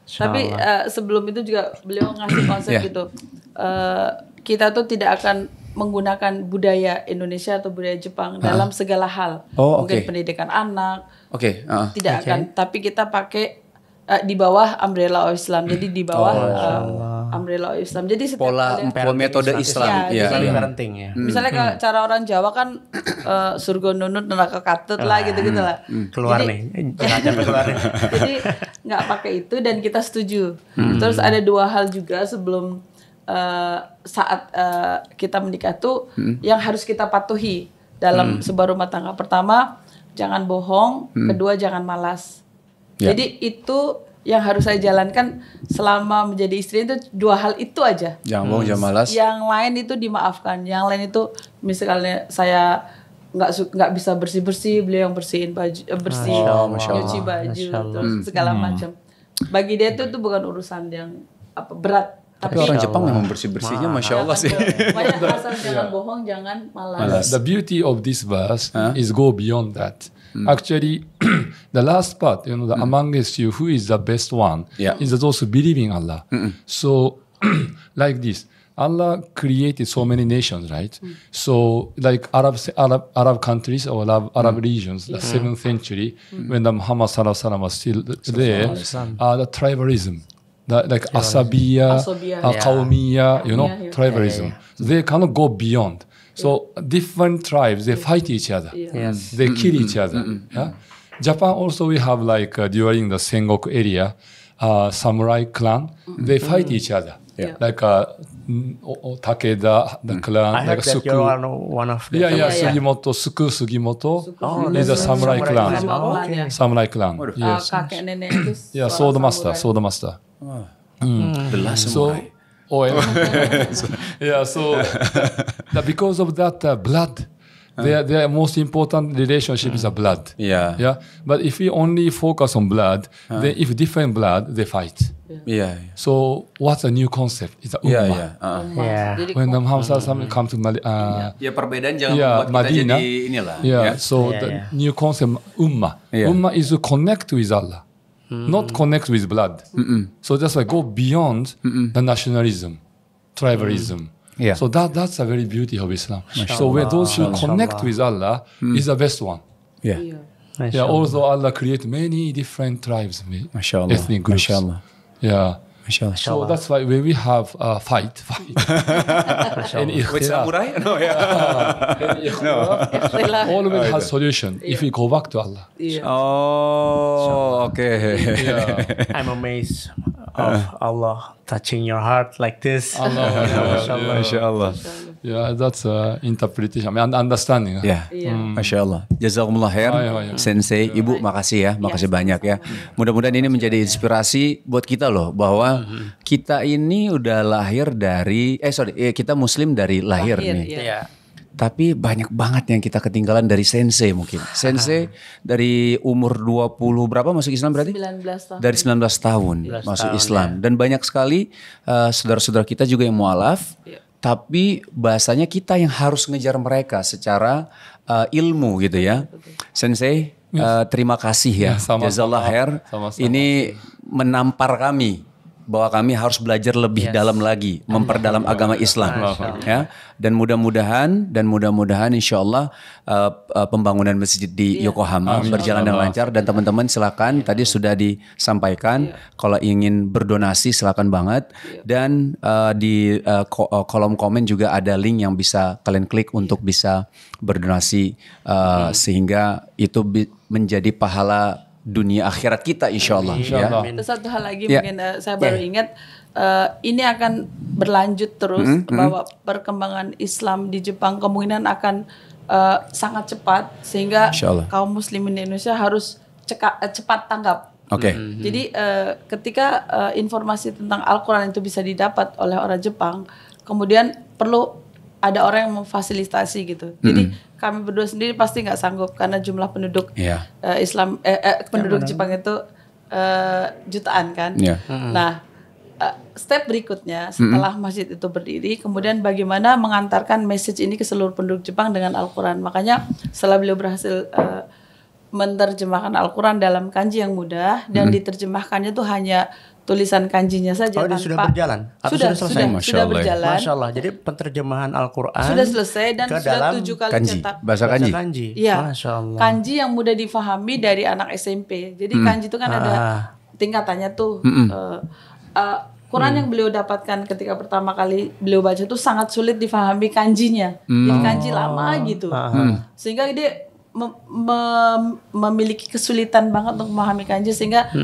Tapi sebelum itu juga beliau ngasih konsep Iya. gitu. Kita tuh tidak akan menggunakan budaya Indonesia atau budaya Jepang dalam segala hal. Oh, Mungkin oke. pendidikan anak Oke, tidak akan, tapi kita pakai di bawah umbrella of Islam. Jadi di bawah umbrella of Islam. Jadi setiap pola kali- metode Islam. Ya, Iya. jadi- Parenting ya. Misalnya kalau cara orang Jawa kan surga nunut neraka katut lah gitu-gitu lah. Keluar Jadi- nih. Sengaja keluar nih. Jadi nggak pakai itu dan kita setuju. Terus ada dua hal juga sebelum saat kita menikah tuh yang harus kita patuhi dalam sebuah rumah tangga. Pertama, jangan bohong. Kedua, jangan malas. Ya. Jadi itu yang harus saya jalankan selama menjadi istri itu dua hal itu aja. Jangan bohong, jangan malas. Yang lain itu dimaafkan. Yang lain itu misalnya saya nggak bisa bersih-bersih, beliau yang bersihin baju, nyuci baju, Masya Allah. terus segala macam. Bagi dia itu bukan urusan yang berat. Tapi orang Jepang memang bersih-bersihnya Masya Allah sih. Banyak asal jangan bohong, jangan malas. The beauty of this verse is go beyond that. Actually, the last part, you know, the amongst you, who is the best one, Yeah. is those who believe in Allah. So, like this, Allah created so many nations, right? So, like Arab countries or Arab regions, the 7th century, when the Muhammad Sallallahu Alaihi Wasallam was still there, the tribalism. Like Asabiya, Asabiya. Qawmiya, you know, Yeah. tribalism. They cannot go beyond. So different tribes, they fight each other. Yes. They kill each other. Yeah? Japan also, we have like during the Sengoku area, samurai clan, they fight each other. Yeah. Like Takeda, the clan, I like heard that you are one of them. Yeah, Yeah. Sugimoto, Sugimoto is a samurai Samurai clan. clan. Oh, okay. Samurai clan. Yes. Kakek nenek itu Yeah, seorang sword master, samurai. sword master. The last So, samurai. yeah, so because of that blood, their most important relationship is the blood. Yeah. Yeah, but if we only focus on blood, then if different blood, they fight. Iya. So what's a new concept? It's a Iya, ummah. iya. Yeah. Jadi When the Muhammad SAW come to Ya perbedaan jangan yeah, membuat kita Madinah. jadi inilah. Yeah, ya. so Yeah, the yeah. new concept ummah. Yeah. Ummah is to connect with Allah, not connect with blood. So that's why go beyond the nationalism, tribalism. Yeah. So that's a very beauty of Islam. So where those who connect with Allah is the best one. Ya. Yeah, although Allah create many different tribes, Masya Allah. ethnic groups. Masya Allah. Yeah. Masya Allah. So that's why when we have fight. And With ikhtilaf, samurai? No, ya. ikhtilaf. all of it has solution if we go back to Allah. Iya. Oh, oke. Yeah. I'm amazed of Allah touching your heart like this. Allah. Masya Allah. Yeah, that's interpretation. I mean, understanding. Ya, Masya Allah. Jazakumullah khair, Iya. Sensei. Ibu, makasih ya, makasih banyak ya. Mudah-mudahan ini menjadi inspirasi buat kita loh, bahwa kita ini udah lahir dari, kita Muslim dari lahir nih. Iya. Yeah. Tapi banyak banget yang kita ketinggalan dari Sensei mungkin. Sensei dari umur 20 berapa masuk Islam berarti? 19 tahun. Dari 19 tahun masuk Islam. Dan banyak sekali saudara-saudara kita juga yang mualaf. Tapi bahasanya kita yang harus ngejar mereka secara ilmu gitu ya. Sensei, terima kasih ya. sama-sama. Jazakallah khair. Sama-sama. Ini menampar kami bahwa kami harus belajar lebih dalam lagi, memperdalam agama Islam, ya. Dan mudah-mudahan insya Allah pembangunan masjid di Yokohama berjalan dengan lancar. Dan teman-teman silakan, tadi sudah disampaikan kalau ingin berdonasi silakan banget. Dan di kolom komen juga ada link yang bisa kalian klik untuk bisa berdonasi sehingga itu menjadi pahala dunia akhirat kita insya Allah. Ya. Terus satu hal lagi Ya. mungkin saya baru ingat ini akan berlanjut terus bahwa perkembangan Islam di Jepang kemungkinan akan sangat cepat sehingga Insya Allah. kaum muslimin di Indonesia harus cepat tanggap. Oke. Jadi ketika informasi tentang Al-Quran itu bisa didapat oleh orang Jepang, kemudian perlu ada orang yang memfasilitasi gitu. Jadi kami berdua sendiri pasti nggak sanggup karena jumlah penduduk Iya. Islam penduduk Jepang itu jutaan kan. Yeah. Nah, step berikutnya setelah masjid itu berdiri, kemudian bagaimana mengantarkan message ini ke seluruh penduduk Jepang dengan Al-Quran. Makanya setelah beliau berhasil menerjemahkan Al-Quran dalam kanji yang mudah dan diterjemahkannya tuh hanya tulisan kanjinya saja. Oh, ini sudah berjalan? Atau sudah selesai? Sudah berjalan. Masya Allah. Jadi penterjemahan Al-Quran sudah selesai dan sudah 7 kali kanji. cetak. Bahasa kanji. Iya. Masya Allah. Kanji yang mudah difahami dari anak SMP. Jadi kanji itu kan ada tingkatannya tuh. Quran yang beliau dapatkan ketika pertama kali beliau baca tuh sangat sulit difahami kanjinya. Jadi kanji lama gitu. Sehingga dia memiliki kesulitan banget untuk memahami kanji, sehingga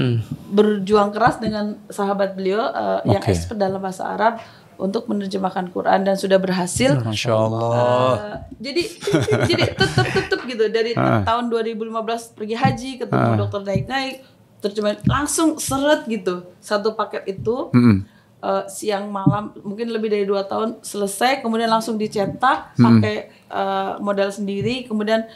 berjuang keras dengan sahabat beliau yang expert dalam bahasa Arab untuk menerjemahkan Quran dan sudah berhasil. Masya Allah. Jadi tetap gitu dari tahun 2015 pergi haji, ketemu dokter naik terjemahan langsung seret gitu satu paket itu. Siang malam mungkin lebih dari 2 tahun selesai, kemudian langsung dicetak pakai modal sendiri, kemudian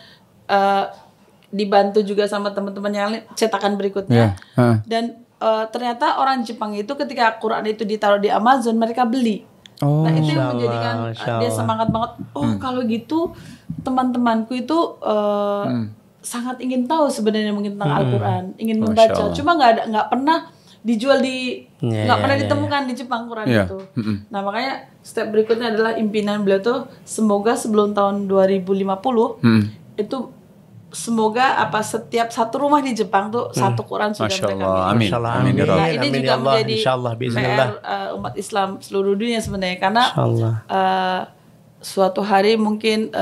dibantu juga sama teman-teman yang cetakan berikutnya. Dan ternyata orang Jepang itu ketika Quran itu ditaruh di Amazon mereka beli. Nah itu yang menjadikan dia semangat banget. Oh kalau gitu teman-temanku itu sangat ingin tahu sebenarnya mungkin tentang Al-Quran, ingin membaca. Cuma nggak pernah dijual nggak pernah ditemukan di Jepang Quran itu. Nah makanya step berikutnya adalah impinan beliau tuh semoga sebelum tahun 2050 itu semoga setiap satu rumah di Jepang tuh satu Quran sudah mereka miliki. Amin. Nah ini juga menjadi PR umat Islam seluruh dunia sebenarnya, karena suatu hari mungkin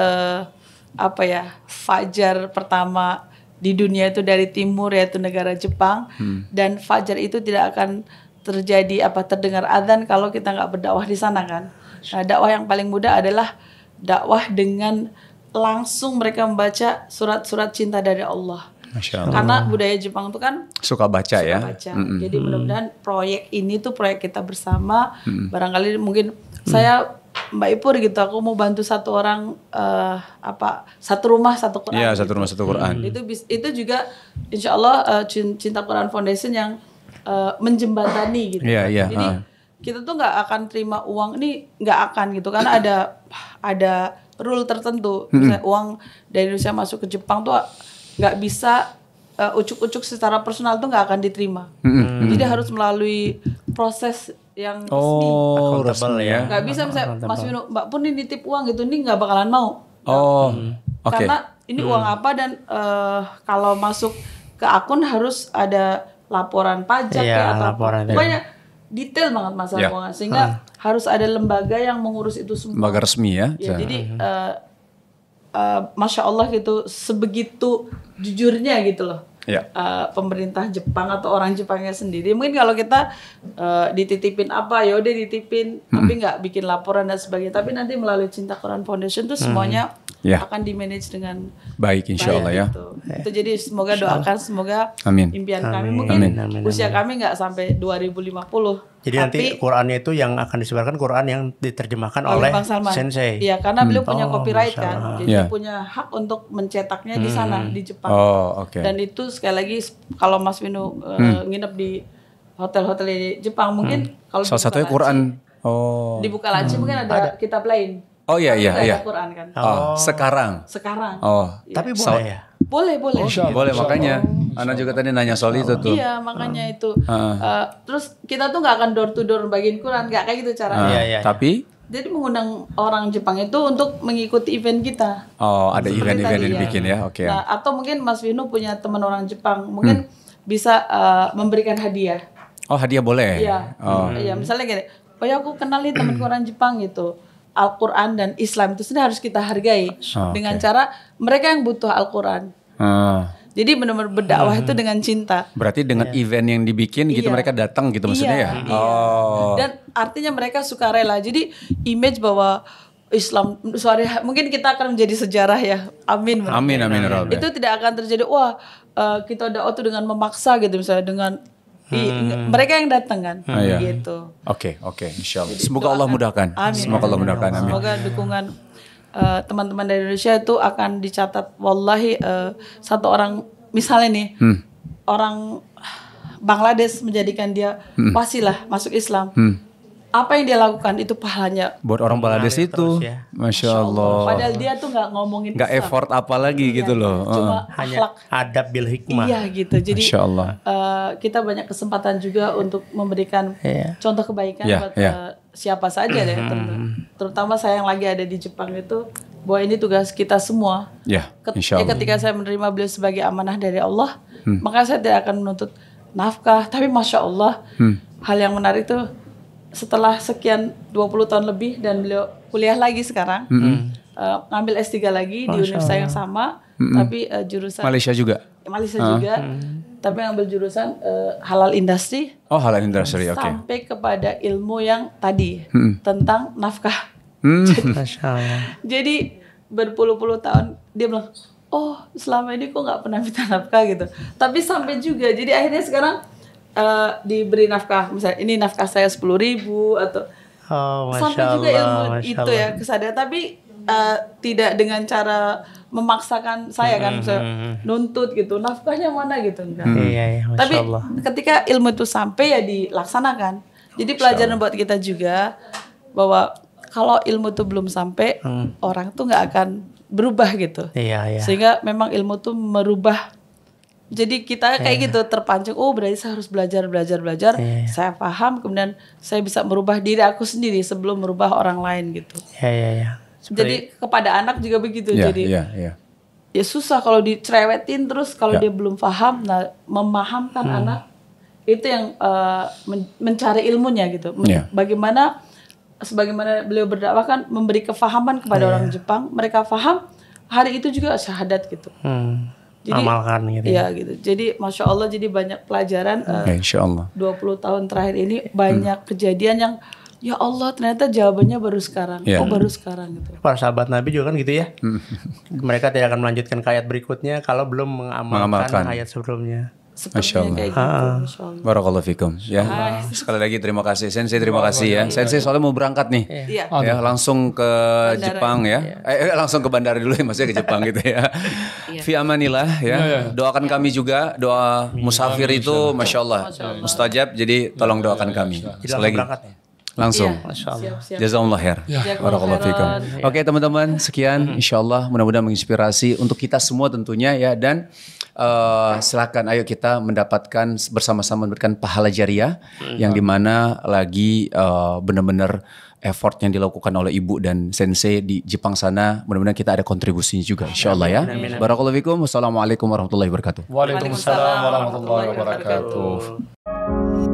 fajar pertama di dunia itu dari timur, yaitu negara Jepang, dan fajar itu tidak akan terjadi terdengar adzan kalau kita nggak berdakwah di sana kan. Nah dakwah yang paling mudah adalah dakwah dengan langsung mereka membaca surat-surat cinta dari Allah. Masya Allah. Karena budaya Jepang itu kan suka baca ya. Jadi mudah-mudahan proyek ini tuh proyek kita bersama. Barangkali mungkin saya Mbak Ipur gitu, aku mau bantu satu orang satu rumah satu Quran. Iya, satu rumah satu Quran. Itu juga insya Allah Cinta Quran Foundation yang menjembatani gitu. Jadi kita tuh nggak akan terima uang ini, nggak akan gitu, karena ada rule tertentu. Misalnya uang dari Indonesia masuk ke Jepang tuh nggak bisa ucuk-ucuk secara personal tuh nggak akan diterima. Jadi harus melalui proses yang resmi ya. Nggak bisa misalnya Mas Wino, Mbak Pun ini nitip uang gitu, ini nggak bakalan mau. Karena ini uang apa dan kalau masuk ke akun harus ada laporan pajak atau pokoknya detail banget masalah keuangan, sehingga harus ada lembaga yang mengurus itu semua. Lembaga resmi ya. Jadi Masya Allah gitu, sebegitu jujurnya gitu loh. Pemerintah Jepang atau orang Jepangnya sendiri. Mungkin kalau kita dititipin ya udah dititipin, tapi nggak bikin laporan dan sebagainya. Tapi nanti melalui Cinta Quran Foundation tuh semuanya akan di-manage dengan baik insya Allah ya. Itu jadi semoga doakan, semoga impian kami mungkin usia kami nggak sampai 2050. Jadi nanti Qurannya itu yang akan disebarkan Quran yang diterjemahkan oleh Sensei. Iya, karena beliau punya copyright kan. Jadi punya hak untuk mencetaknya di sana di Jepang. Dan itu sekali lagi kalau Mas Wino nginep di hotel-hotel di Jepang mungkin kalau salah satunya Quran. Di Bukalaci mungkin ada kitab lain. Iya. Quran kan. Sekarang. Tapi boleh ya? Boleh. Boleh, makanya Ana juga tadi nanya soal itu tuh. Iya, makanya itu. Terus kita tuh nggak akan door to door bagiin Quran, nggak kayak gitu caranya. Tapi jadi mengundang orang Jepang itu untuk mengikuti event kita. Ada event-event yang dibikin ya. Nah, atau mungkin Mas Wino punya teman orang Jepang, mungkin bisa memberikan hadiah. Hadiah boleh. Iya, misalnya gini, aku kenal nih temanku orang Jepang gitu. Al-Quran dan Islam itu sendiri harus kita hargai dengan cara mereka yang butuh Al-Quran. Jadi benar-benar berdakwah itu dengan cinta. Berarti dengan event yang dibikin gitu mereka datang gitu maksudnya ya? Dan artinya mereka suka rela. Jadi image bahwa Islam, mungkin kita akan menjadi sejarah ya. Amin. Itu tidak akan terjadi, kita dakwah itu dengan memaksa gitu misalnya, dengan mereka yang datang kan, gitu. Oke, insyaallah. Semoga Allah mudahkan. Semoga Allah mudahkan. Amin. Semoga dukungan teman-teman dari Indonesia itu akan dicatat. Wallahi satu orang misalnya nih orang Bangladesh menjadikan dia wasilah masuk Islam. Apa yang dia lakukan itu pahalanya Buat orang Bangladesh itu, ya. Masya Allah. Padahal dia tuh nggak ngomongin Nggak Islam. effort apa lagi gitu loh. Cuma Hanya akhlak. adab bil hikmah. Iya gitu. Jadi Masya Allah. kita banyak kesempatan juga untuk memberikan contoh kebaikan Iya, buat iya. siapa saja deh. Terutama saya yang lagi ada di Jepang itu, bahwa ini tugas kita semua. Ya, Insya Allah. Ketika saya menerima beliau sebagai amanah dari Allah, maka saya tidak akan menuntut nafkah. Tapi Masya Allah, hal yang menarik tuh setelah sekian 20 tahun lebih dan beliau kuliah lagi sekarang, ngambil S3 lagi di universitas yang sama, tapi jurusan Malaysia juga. Malaysia juga, tapi ngambil jurusan halal industri. Oh, halal industri, oke. Sampai kepada ilmu yang tadi tentang nafkah. Masya Allah. Jadi berpuluh-puluh tahun dia bilang, oh selama ini kok nggak pernah minta nafkah gitu. Tapi sampai juga, jadi akhirnya sekarang diberi nafkah, misalnya ini nafkah saya 10.000 atau sampai juga ilmu itu ya kesadaran. Tapi tidak dengan cara memaksakan saya kan, misalnya nuntut gitu, nafkahnya mana gitu enggak. Iya, Masya Tapi Allah. ketika ilmu itu sampai ya dilaksanakan. Jadi pelajaran buat kita juga bahwa kalau ilmu itu belum sampai, orang tuh nggak akan berubah gitu. Iya. Sehingga memang ilmu tuh merubah. Jadi kita kayak gitu terpancing, oh berarti saya harus belajar. Saya paham, kemudian saya bisa merubah diri aku sendiri sebelum merubah orang lain gitu. Iya. Jadi kepada anak juga begitu. Ya, Jadi ya. ya susah kalau dicerewetin terus kalau dia belum paham. Nah, memahamkan anak itu yang mencari ilmunya gitu. Bagaimana sebagaimana beliau berdakwah kan memberi kefahaman kepada orang Jepang, mereka paham, hari itu juga syahadat gitu. Jadi amalkan gitu. Iya gitu. Jadi Masya Allah, jadi banyak pelajaran. Insya Allah. 20 tahun terakhir ini banyak kejadian yang ya Allah ternyata jawabannya baru sekarang. Yeah. Oh baru sekarang gitu. Para sahabat Nabi juga kan gitu ya. Mereka tidak akan melanjutkan ke ayat berikutnya kalau belum mengamalkan ayat sebelumnya. Sepertinya kayak gitu. Masya Allah. Barakallahu fikum. Ya. Sekali lagi terima kasih Sensei, terima kasih ya. Sensei soalnya mau berangkat nih. Iya. Ya, langsung ke Jepang ya. Langsung ke bandara dulu ya, maksudnya ke Jepang gitu ya. Fi amanillah ya. Doakan kami juga, doa musafir itu Masya Allah mustajab, jadi tolong doakan kami. Sekali lagi. Langsung. Siap. Jazakumullah khair. Barakallahu fikum. Oke teman-teman, sekian insyaallah mudah-mudahan menginspirasi untuk kita semua tentunya ya, dan silakan ayo kita mendapatkan bersama-sama memberikan pahala jariah yang dimana lagi benar-benar effort yang dilakukan oleh ibu dan sensei di Jepang sana, mudah-mudahan kita ada kontribusinya juga insyaallah ya. Barakallahu fikum. Wassalamualaikum warahmatullahi wabarakatuh. Waalaikumsalam warahmatullahi wabarakatuh.